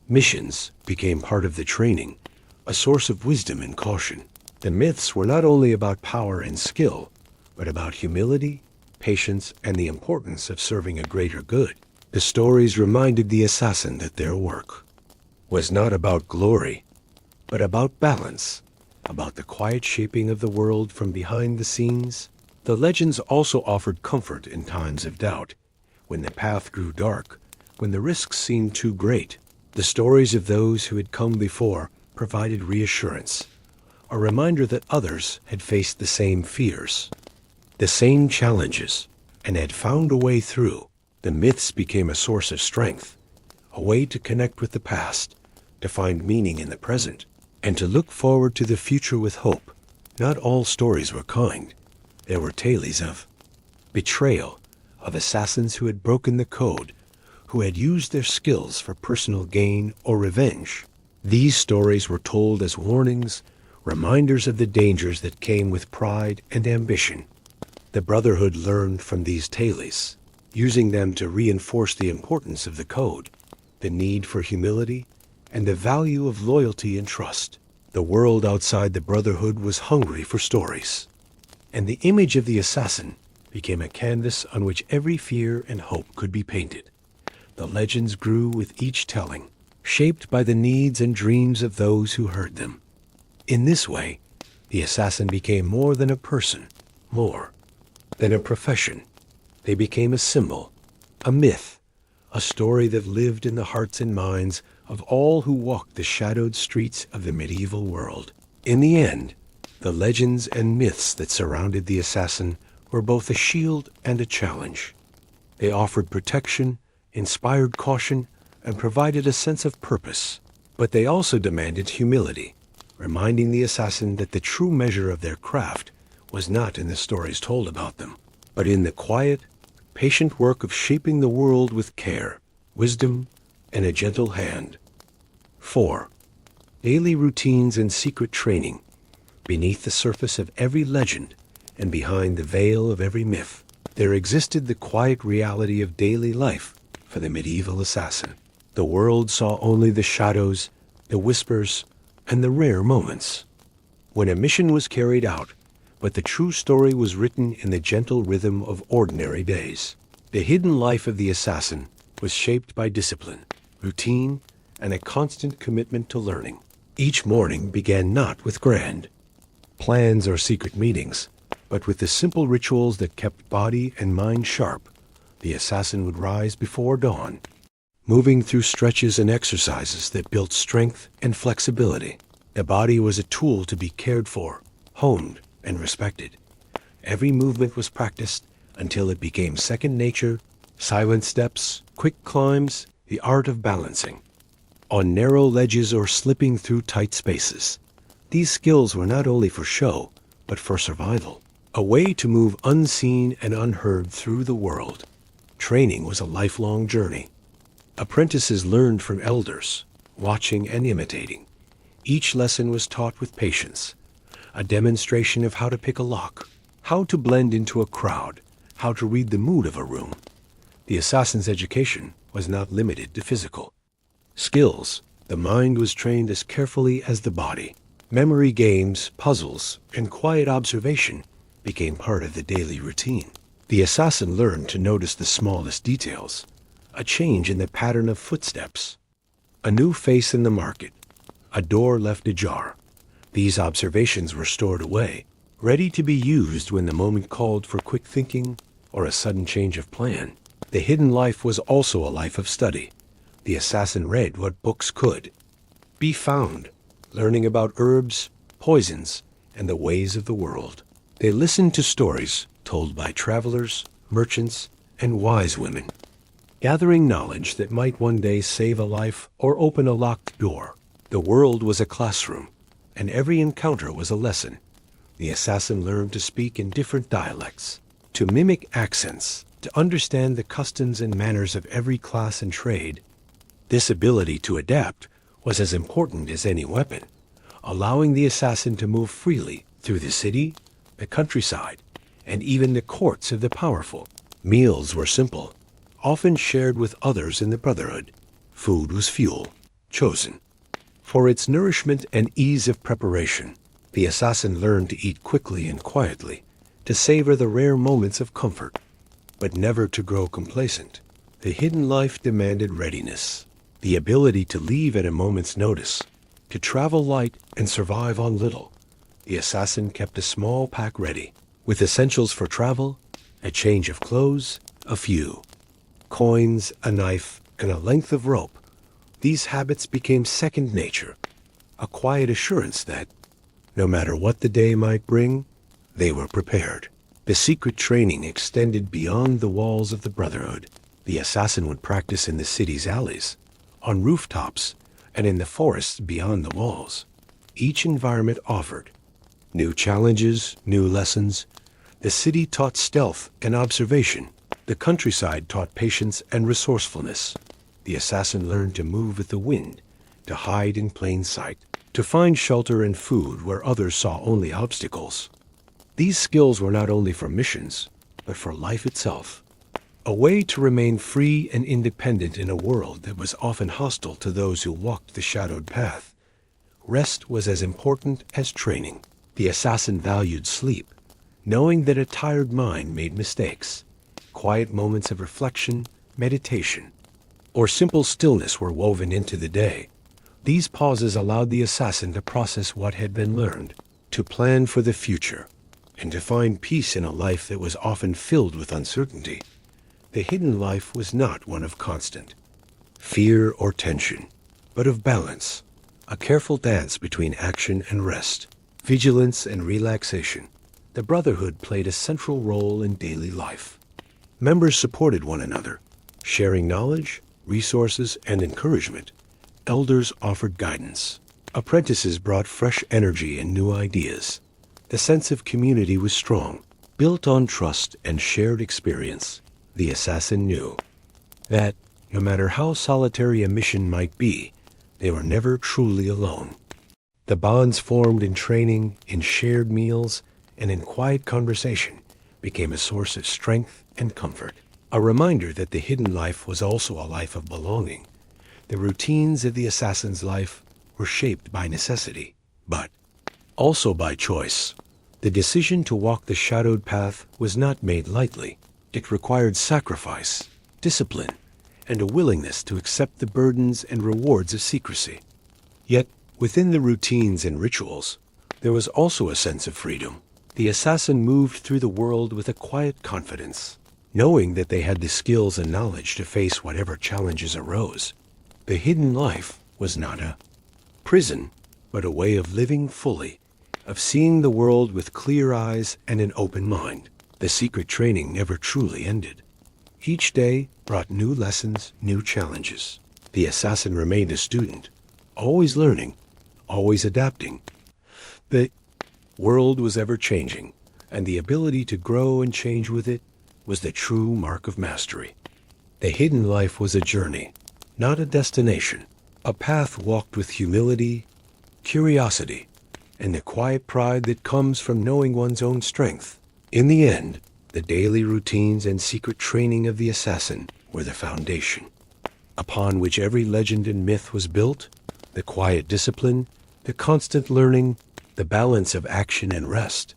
missions became part of the training, a source of wisdom and caution. The myths were not only about power and skill, but about humility, patience, and the importance of serving a greater good. The stories reminded the assassin that their work was not about glory, but about balance, about the quiet shaping of the world from behind the scenes. The legends also offered comfort in times of doubt, when the path grew dark, when the risks seemed too great. The stories of those who had come before provided reassurance, a reminder that others had faced the same fears, the same challenges, and had found a way through. The myths became a source of strength, a way to connect with the past, to find meaning in the present, and to look forward to the future with hope. Not all stories were kind. There were tales of betrayal, of assassins who had broken the code, who had used their skills for personal gain or revenge. These stories were told as warnings, reminders of the dangers that came with pride and ambition. The Brotherhood learned from these tales, using them to reinforce the importance of the code, the need for humility, and the value of loyalty and trust. The world outside the Brotherhood was hungry for stories, and the image of the assassin became a canvas on which every fear and hope could be painted. The legends grew with each telling, shaped by the needs and dreams of those who heard them. In this way, the assassin became more than a person, more than a profession. They became a symbol, a myth, a story that lived in the hearts and minds of all who walked the shadowed streets of the medieval world. In the end, the legends and myths that surrounded the assassin were both a shield and a challenge. They offered protection, inspired caution, and provided a sense of purpose. But they also demanded humility, reminding the assassin that the true measure of their craft was not in the stories told about them, but in the quiet, patient work of shaping the world with care, wisdom, and a gentle hand. 4. Daily routines and secret training. Beneath the surface of every legend and behind the veil of every myth, there existed the quiet reality of daily life for the medieval assassin. The world saw only the shadows, the whispers, and the rare moments when a mission was carried out, but the true story was written in the gentle rhythm of ordinary days. The hidden life of the assassin was shaped by discipline, routine, and a constant commitment to learning. Each morning began not with grand plans or secret meetings, but with the simple rituals that kept body and mind sharp. The assassin would rise before dawn, moving through stretches and exercises that built strength and flexibility. The body was a tool to be cared for, honed, and respected. Every movement was practiced until it became second nature, silent steps, quick climbs, the art of balancing on narrow ledges or slipping through tight spaces. These skills were not only for show, but for survival, a way to move unseen and unheard through the world. Training was a lifelong journey. Apprentices learned from elders, watching and imitating. Each lesson was taught with patience, a demonstration of how to pick a lock, how to blend into a crowd, how to read the mood of a room. The assassin's education was not limited to physical skills. The mind was trained as carefully as the body. Memory games, puzzles, and quiet observation became part of the daily routine. The assassin learned to notice the smallest details, a change in the pattern of footsteps, a new face in the market, a door left ajar. These observations were stored away, ready to be used when the moment called for quick thinking or a sudden change of plan. The hidden life was also a life of study. The assassin read what books could be found, learning about herbs, poisons, and the ways of the world. They listened to stories told by travelers, merchants, and wise women, gathering knowledge that might one day save a life or open a locked door. The world was a classroom, and every encounter was a lesson. The assassin learned to speak in different dialects, to mimic accents, to understand the customs and manners of every class and trade. This ability to adapt was as important as any weapon, allowing the assassin to move freely through the city, the countryside, and even the courts of the powerful. Meals were simple, often shared with others in the Brotherhood. Food was fuel, chosen for its nourishment and ease of preparation. The assassin learned to eat quickly and quietly, to savor the rare moments of comfort, but never to grow complacent. The hidden life demanded readiness, the ability to leave at a moment's notice, to travel light and survive on little. The assassin kept a small pack ready, with essentials for travel, a change of clothes, a few coins, a knife, and a length of rope. These habits became second nature, a quiet assurance that, no matter what the day might bring, they were prepared. The secret training extended beyond the walls of the Brotherhood. The assassin would practice in the city's alleys, on rooftops, and in the forests beyond the walls. Each environment offered new challenges, new lessons. The city taught stealth and observation. The countryside taught patience and resourcefulness. The assassin learned to move with the wind, to hide in plain sight, to find shelter and food where others saw only obstacles. These skills were not only for missions, but for life itself. A way to remain free and independent in a world that was often hostile to those who walked the shadowed path. Rest was as important as training. The assassin valued sleep, knowing that a tired mind made mistakes. Quiet moments of reflection, meditation, or simple stillness were woven into the day. These pauses allowed the assassin to process what had been learned, to plan for the future, and to find peace in a life that was often filled with uncertainty. The hidden life was not one of constant fear or tension, but of balance, a careful dance between action and rest, vigilance and relaxation. The Brotherhood played a central role in daily life. Members supported one another, sharing knowledge, resources, and encouragement. Elders offered guidance. Apprentices brought fresh energy and new ideas. The sense of community was strong, built on trust and shared experience. The assassin knew that, no matter how solitary a mission might be, they were never truly alone. The bonds formed in training, in shared meals, and in quiet conversation became a source of strength and comfort. A reminder that the hidden life was also a life of belonging. The routines of the assassin's life were shaped by necessity, but also by choice. The decision to walk the shadowed path was not made lightly. It required sacrifice, discipline, and a willingness to accept the burdens and rewards of secrecy. Yet, within the routines and rituals, there was also a sense of freedom. The assassin moved through the world with a quiet confidence, knowing that they had the skills and knowledge to face whatever challenges arose. The hidden life was not a prison, but a way of living fully, of seeing the world with clear eyes and an open mind. The secret training never truly ended. Each day brought new lessons, new challenges. The assassin remained a student, always learning, always adapting. The world was ever changing, and the ability to grow and change with it was the true mark of mastery. The hidden life was a journey, not a destination, a path walked with humility, curiosity, and the quiet pride that comes from knowing one's own strength. In the end, the daily routines and secret training of the assassin were the foundation, upon which every legend and myth was built. The quiet discipline, the constant learning, the balance of action and rest,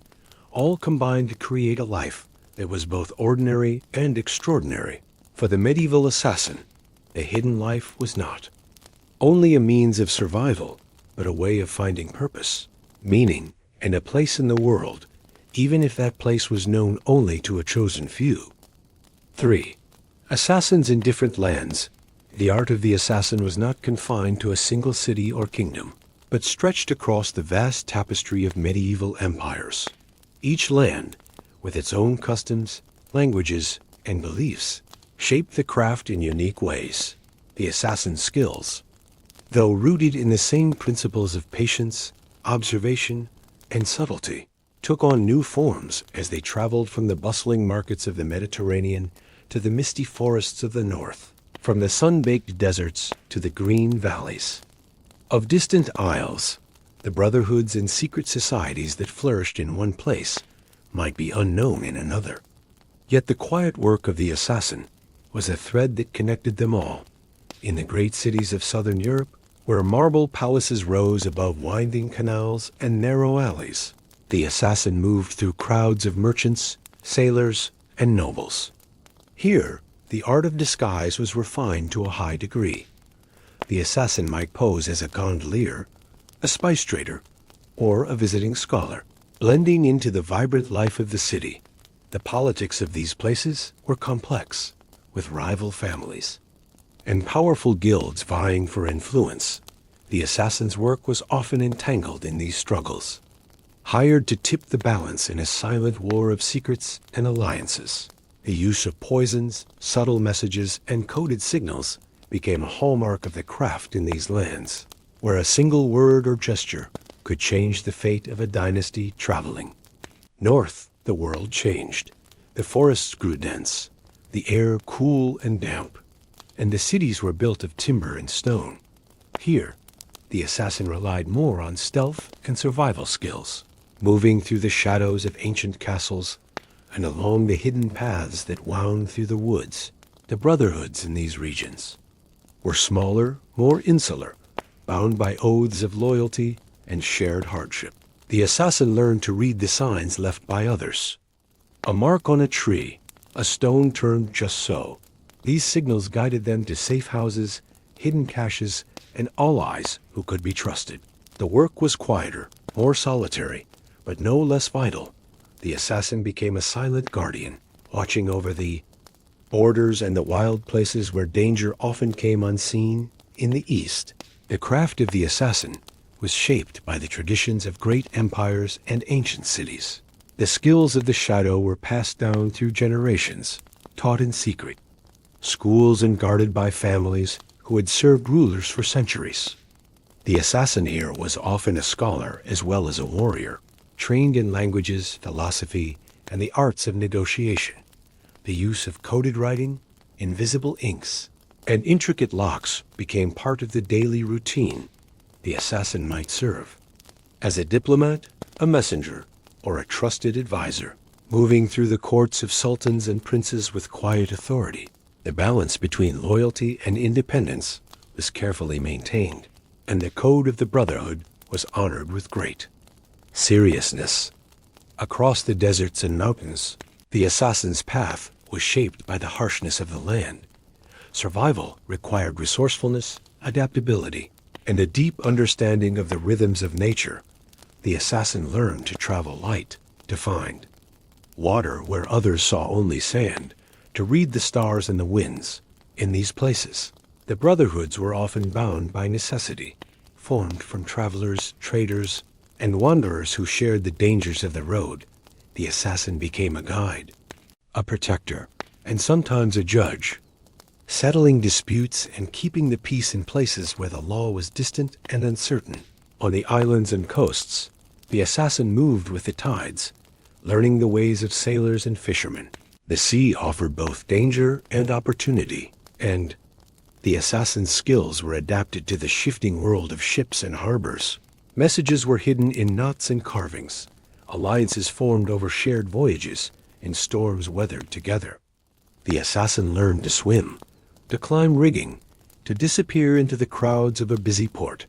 all combined to create a life that was both ordinary and extraordinary. For the medieval assassin, the hidden life was not only a means of survival, but a way of finding purpose, meaning, and a place in the world, even if that place was known only to a chosen few. 3. Assassins in different lands. The art of the assassin was not confined to a single city or kingdom, but stretched across the vast tapestry of medieval empires. Each land, with its own customs, languages, and beliefs, shaped the craft in unique ways. The assassin's skills, though rooted in the same principles of patience, observation, and subtlety, took on new forms as they traveled from the bustling markets of the Mediterranean to the misty forests of the north, from the sun-baked deserts to the green valleys of distant isles. The brotherhoods and secret societies that flourished in one place might be unknown in another. Yet the quiet work of the assassin was a thread that connected them all. In the great cities of southern Europe, where marble palaces rose above winding canals and narrow alleys, the assassin moved through crowds of merchants, sailors, and nobles. Here, the art of disguise was refined to a high degree. The assassin might pose as a gondolier, a spice trader, or a visiting scholar, blending into the vibrant life of the city. The politics of these places were complex, with rival families and powerful guilds vying for influence. The assassin's work was often entangled in these struggles, hired to tip the balance in a silent war of secrets and alliances. The use of poisons, subtle messages, and coded signals became a hallmark of the craft in these lands, where a single word or gesture could change the fate of a dynasty traveling. North, the world changed. The forests grew dense, the air cool and damp, and the cities were built of timber and stone. Here, the assassin relied more on stealth and survival skills, moving through the shadows of ancient castles and along the hidden paths that wound through the woods. The Brotherhoods in these regions were smaller, more insular, bound by oaths of loyalty and shared hardship. The assassin learned to read the signs left by others. A mark on a tree, a stone turned just so. These signals guided them to safe houses, hidden caches, and allies who could be trusted. The work was quieter, more solitary, but no less vital. The assassin became a silent guardian, watching over the borders and the wild places where danger often came unseen. In the East, the craft of the assassin was shaped by the traditions of great empires and ancient cities. The skills of the shadow were passed down through generations, taught in secret, schools and guarded by families who had served rulers for centuries. The assassin here was often a scholar as well as a warrior, trained in languages, philosophy, and the arts of negotiation. The use of coded writing, invisible inks, and intricate locks became part of the daily routine the assassin might serve. As a diplomat, a messenger, or a trusted advisor, moving through the courts of sultans and princes with quiet authority, the balance between loyalty and independence was carefully maintained, and the code of the Brotherhood was honored with great seriousness. Across the deserts and mountains, the assassin's path was shaped by the harshness of the land. Survival required resourcefulness, adaptability, and a deep understanding of the rhythms of nature. The assassin learned to travel light, to find water where others saw only sand, to read the stars and the winds. In these places, the Brotherhoods were often bound by necessity, formed from travelers, traders, and wanderers who shared the dangers of the road. The assassin became a guide, a protector, and sometimes a judge, settling disputes and keeping the peace in places where the law was distant and uncertain. On the islands and coasts, the assassin moved with the tides, learning the ways of sailors and fishermen. The sea offered both danger and opportunity, and the assassin's skills were adapted to the shifting world of ships and harbors. Messages were hidden in knots and carvings, alliances formed over shared voyages, and storms weathered together. The assassin learned to swim, to climb rigging, to disappear into the crowds of a busy port.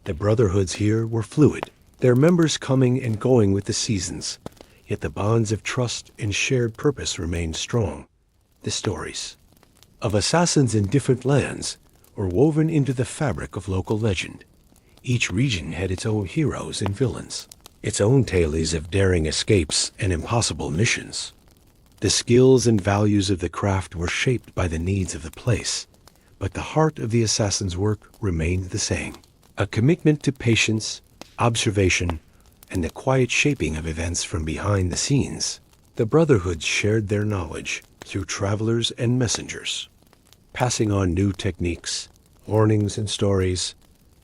The Brotherhoods here were fluid, their members coming and going with the seasons, yet the bonds of trust and shared purpose remained strong. The stories of assassins in different lands were woven into the fabric of local legend. Each region had its own heroes and villains, its own tales of daring escapes and impossible missions. The skills and values of the craft were shaped by the needs of the place, but the heart of the assassin's work remained the same: a commitment to patience, observation, and the quiet shaping of events from behind the scenes. The Brotherhoods shared their knowledge through travelers and messengers, passing on new techniques, warnings, and stories.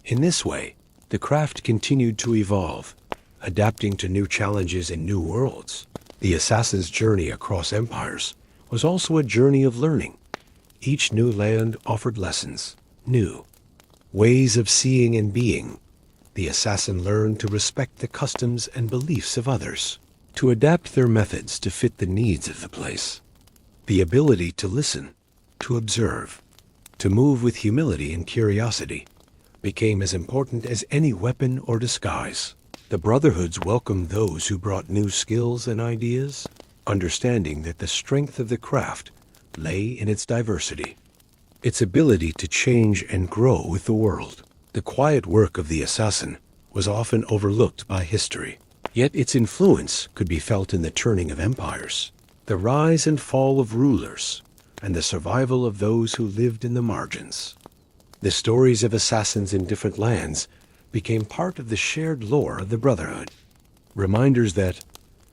In this way, the craft continued to evolve, adapting to new challenges and new worlds. The assassin's journey across empires was also a journey of learning. Each new land offered lessons, new ways of seeing and being. The assassin learned to respect the customs and beliefs of others, to adapt their methods to fit the needs of the place. The ability to listen, to observe, to move with humility and curiosity became as important as any weapon or disguise. The Brotherhoods welcomed those who brought new skills and ideas, understanding that the strength of the craft lay in its diversity, its ability to change and grow with the world. The quiet work of the assassin was often overlooked by history, yet its influence could be felt in the turning of empires, the rise and fall of rulers, and the survival of those who lived in the margins. The stories of assassins in different lands became part of the shared lore of the Brotherhood, reminders that,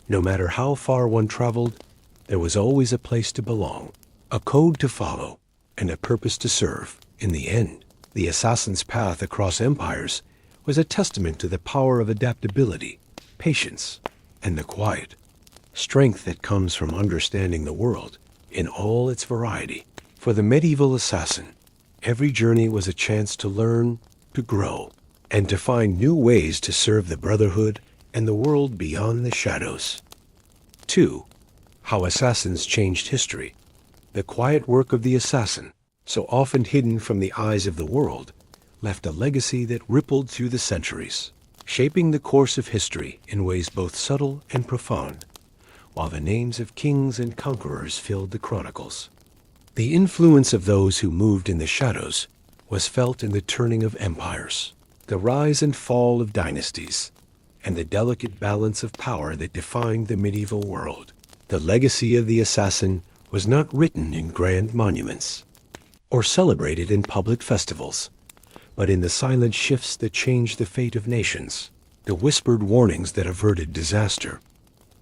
no matter how far one traveled, there was always a place to belong, a code to follow, and a purpose to serve. In the end, the assassin's path across empires was a testament to the power of adaptability, patience, and the quiet strength that comes from understanding the world in all its variety. For the medieval assassin, every journey was a chance to learn, to grow, and to find new ways to serve the Brotherhood and the world beyond the shadows. 2. How assassins changed history. The quiet work of the assassin, so often hidden from the eyes of the world, left a legacy that rippled through the centuries, shaping the course of history in ways both subtle and profound, while the names of kings and conquerors filled the chronicles. The influence of those who moved in the shadows was felt in the turning of empires, the rise and fall of dynasties, and the delicate balance of power that defined the medieval world. The legacy of the assassin was not written in grand monuments or celebrated in public festivals, but in the silent shifts that changed the fate of nations, the whispered warnings that averted disaster,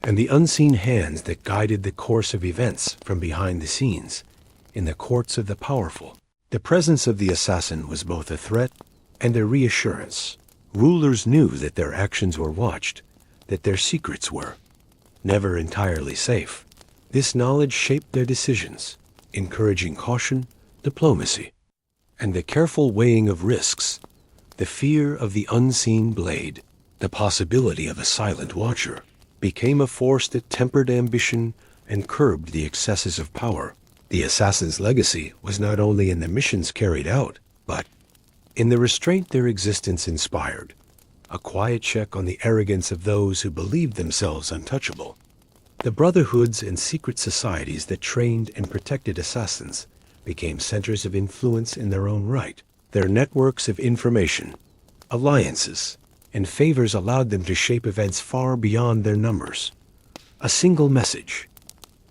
and the unseen hands that guided the course of events from behind the scenes in the courts of the powerful. The presence of the assassin was both a threat and a reassurance. Rulers knew that their actions were watched, that their secrets were never entirely safe. This knowledge shaped their decisions, encouraging caution, diplomacy, and the careful weighing of risks. The fear of the unseen blade, the possibility of a silent watcher, became a force that tempered ambition and curbed the excesses of power. The assassin's legacy was not only in the missions carried out, but in the restraint their existence inspired, a quiet check on the arrogance of those who believed themselves untouchable. The brotherhoods and secret societies that trained and protected assassins became centers of influence in their own right. Their networks of information, alliances, and favors allowed them to shape events far beyond their numbers. A single message,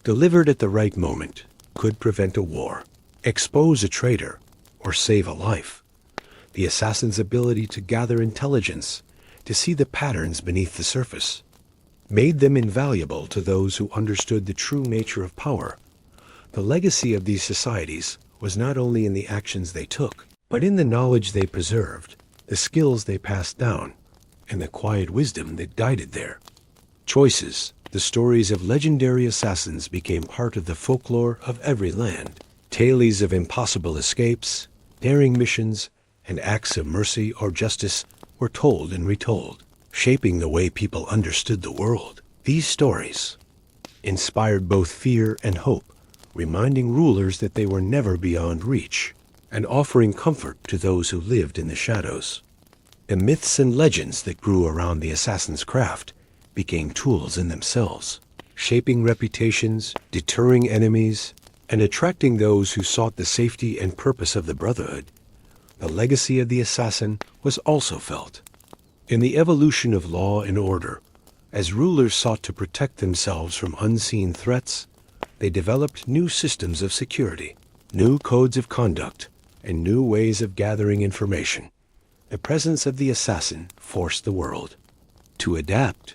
delivered at the right moment, could prevent a war, expose a traitor, or save a life. The assassin's ability to gather intelligence, to see the patterns beneath the surface, made them invaluable to those who understood the true nature of power. The legacy of these societies was not only in the actions they took, but in the knowledge they preserved, the skills they passed down, and the quiet wisdom that guided their choices. The stories of legendary assassins became part of the folklore of every land. Tales of impossible escapes, daring missions, and acts of mercy or justice were told and retold, shaping the way people understood the world. These stories inspired both fear and hope, reminding rulers that they were never beyond reach, and offering comfort to those who lived in the shadows. The myths and legends that grew around the assassin's craft became tools in themselves, shaping reputations, deterring enemies, and attracting those who sought the safety and purpose of the Brotherhood. The legacy of the assassin was also felt in the evolution of law and order. As rulers sought to protect themselves from unseen threats, they developed new systems of security, new codes of conduct, and new ways of gathering information. The presence of the assassin forced the world to adapt,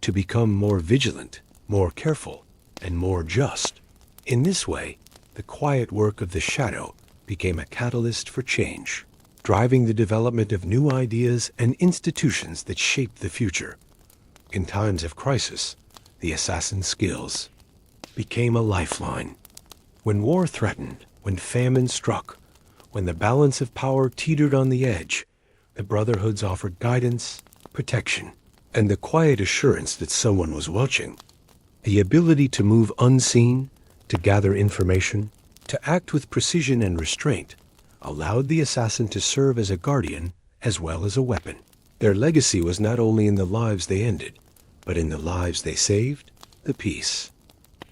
to become more vigilant, more careful, and more just. In this way, the quiet work of the shadow became a catalyst for change, driving the development of new ideas and institutions that shaped the future. In times of crisis, the assassin's skills became a lifeline. When war threatened, when famine struck, when the balance of power teetered on the edge, the Brotherhoods offered guidance, protection, and the quiet assurance that someone was watching. The ability to move unseen, to gather information, to act with precision and restraint, allowed the assassin to serve as a guardian as well as a weapon. Their legacy was not only in the lives they ended, but in the lives they saved, the peace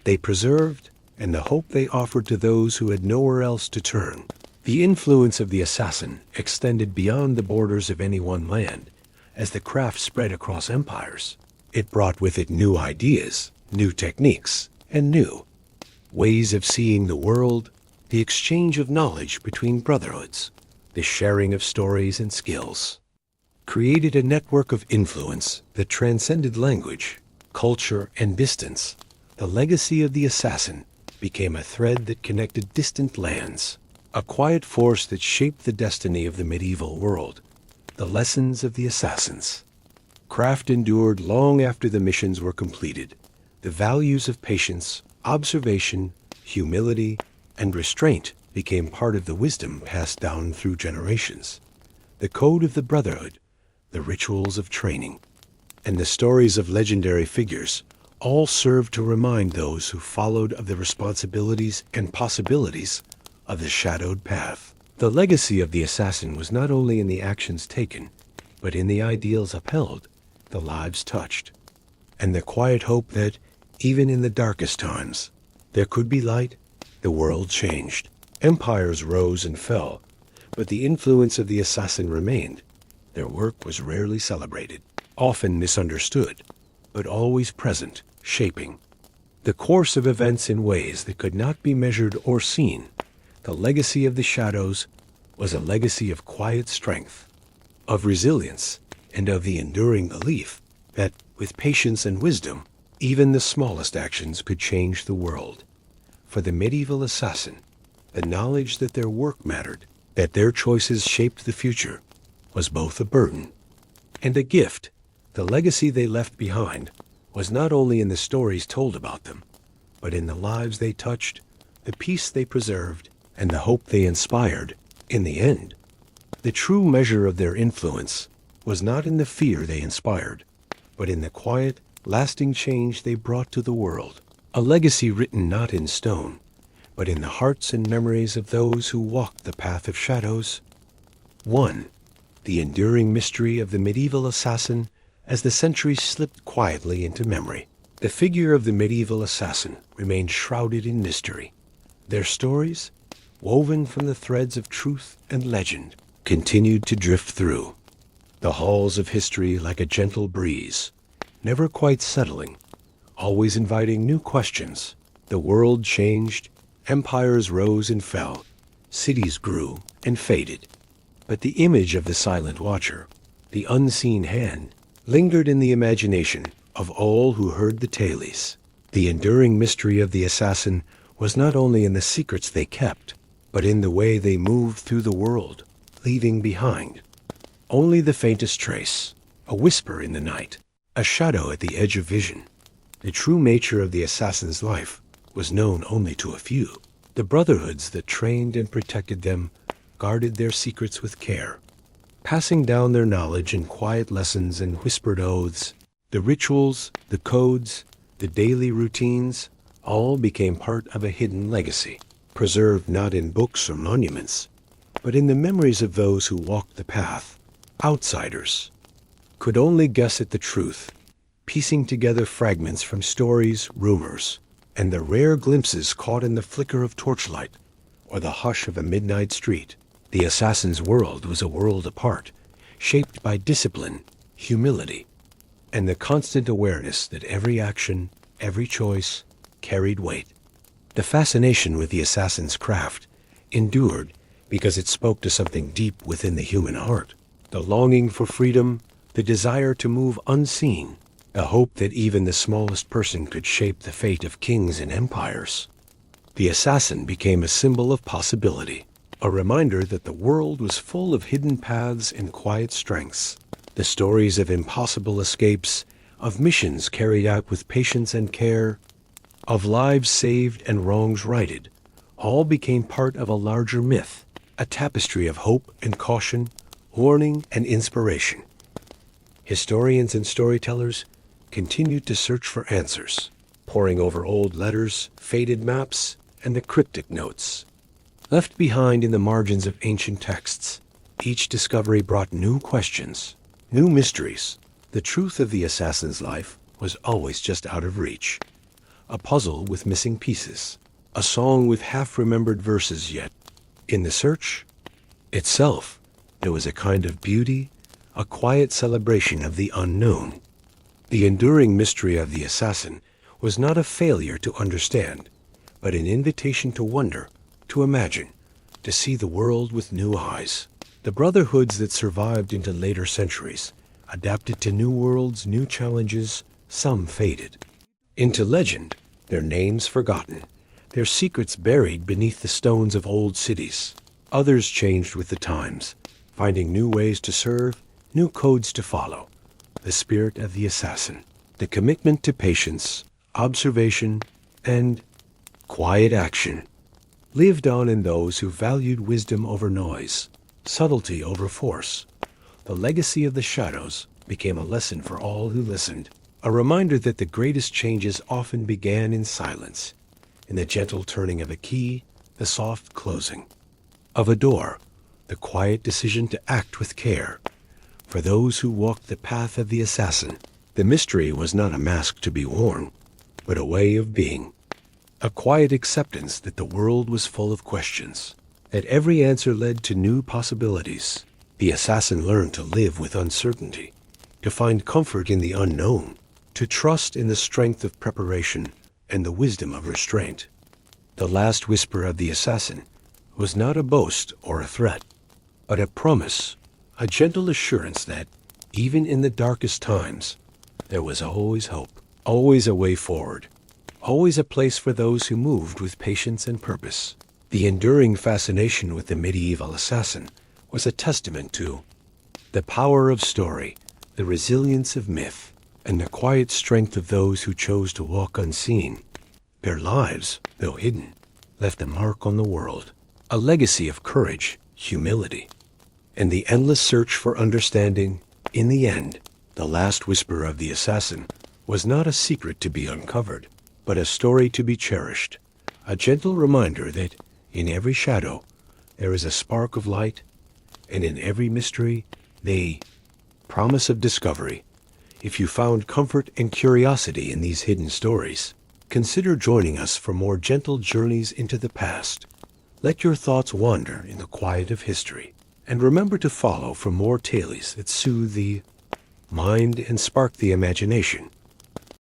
they preserved, and the hope they offered to those who had nowhere else to turn. The influence of the assassin extended beyond the borders of any one land. As the craft spread across empires, it brought with it new ideas, new techniques, and new ways of seeing the world. The exchange of knowledge between brotherhoods, the sharing of stories and skills, created a network of influence that transcended language, culture, and distance. The legacy of the assassin became a thread that connected distant lands, a quiet force that shaped the destiny of the medieval world. The lessons of the assassins. Craft endured long after the missions were completed. The values of patience, observation, humility, and restraint became part of the wisdom passed down through generations. the code of the Brotherhood, the rituals of training, and the stories of legendary figures all served to remind those who followed of the responsibilities and possibilities of the shadowed path. The legacy of the assassin was not only in the actions taken, but in the ideals upheld, the lives touched, and the quiet hope that, even in the darkest times, there could be light. The world changed. Empires rose and fell, but the influence of the assassin remained. Their work was rarely celebrated, often misunderstood, but always present, shaping the course of events in ways that could not be measured or seen. The legacy of the shadows was a legacy of quiet strength, of resilience, and of the enduring belief that, with patience and wisdom, even the smallest actions could change the world. For the medieval assassin, the knowledge that their work mattered, that their choices shaped the future, was both a burden and a gift. The legacy they left behind was not only in the stories told about them, but in the lives they touched, the peace they preserved, and the hope they inspired. In the end, the true measure of their influence was not in the fear they inspired, but in the quiet, lasting change they brought to the world. A legacy written not in stone, but in the hearts and memories of those who walked the path of shadows. 1. The enduring mystery of the medieval assassin as the centuries slipped quietly into memory. The figure of the medieval assassin remained shrouded in mystery. Their stories, woven from the threads of truth and legend, continued to drift through the halls of history like a gentle breeze, never quite settling, always inviting new questions. The world changed, empires rose and fell, cities grew and faded. But the image of the silent watcher, the unseen hand, lingered in the imagination of all who heard the tales. The enduring mystery of the assassin was not only in the secrets they kept, but in the way they moved through the world, leaving behind only the faintest trace, a whisper in the night, a shadow at the edge of vision. The true nature of the assassin's life was known only to a few. The brotherhoods that trained and protected them guarded their secrets with care, passing down their knowledge in quiet lessons and whispered oaths. The rituals, the codes, the daily routines, all became part of a hidden legacy, preserved not in books or monuments, but in the memories of those who walked the path. Outsiders could only guess at the truth, piecing together fragments from stories, rumors, and the rare glimpses caught in the flicker of torchlight or the hush of a midnight street. The assassin's world was a world apart, shaped by discipline, humility, and the constant awareness that every action, every choice, carried weight. The fascination with the assassin's craft endured because it spoke to something deep within the human heart. The longing for freedom, the desire to move unseen, a hope that even the smallest person could shape the fate of kings and empires. The assassin became a symbol of possibility, a reminder that the world was full of hidden paths and quiet strengths. The stories of impossible escapes, of missions carried out with patience and care, of lives saved and wrongs righted, all became part of a larger myth, a tapestry of hope and caution, warning and inspiration. Historians and storytellers continued to search for answers, poring over old letters, faded maps, and the cryptic notes left behind in the margins of ancient texts. Each discovery brought new questions, new mysteries. The truth of the assassin's life was always just out of reach, a puzzle with missing pieces, a song with half-remembered verses yet. In the search itself, there was a kind of beauty, a quiet celebration of the unknown. The enduring mystery of the assassin was not a failure to understand, but an invitation to wonder, to imagine, to see the world with new eyes. The brotherhoods that survived into later centuries adapted to new worlds, new challenges. Some faded into legend, their names forgotten, their secrets buried beneath the stones of old cities. Others changed with the times, finding new ways to serve, new codes to follow. The spirit of the assassin, the commitment to patience, observation, and quiet action, lived on in those who valued wisdom over noise, subtlety over force. The legacy of the shadows became a lesson for all who listened, a reminder that the greatest changes often began in silence, in the gentle turning of a key, the soft closing of a door, the quiet decision to act with care. For those who walked the path of the assassin, the mystery was not a mask to be worn, but a way of being, a quiet acceptance that the world was full of questions, that every answer led to new possibilities. The assassin learned to live with uncertainty, to find comfort in the unknown, to trust in the strength of preparation and the wisdom of restraint. The last whisper of the assassin was not a boast or a threat, but a promise, a gentle assurance that, even in the darkest times, there was always hope, always a way forward, always a place for those who moved with patience and purpose. The enduring fascination with the medieval assassin was a testament to the power of story, the resilience of myth, and the quiet strength of those who chose to walk unseen. Their lives, though hidden, left a mark on the world, a legacy of courage, humility, and the endless search for understanding. In the end, the last whisper of the assassin was not a secret to be uncovered, but a story to be cherished, a gentle reminder that in every shadow there is a spark of light, and in every mystery the promise of discovery. If you found comfort and curiosity in these hidden stories, consider joining us for more gentle journeys into the past. Let your thoughts wander in the quiet of history, and remember to follow for more tales that soothe the mind and spark the imagination.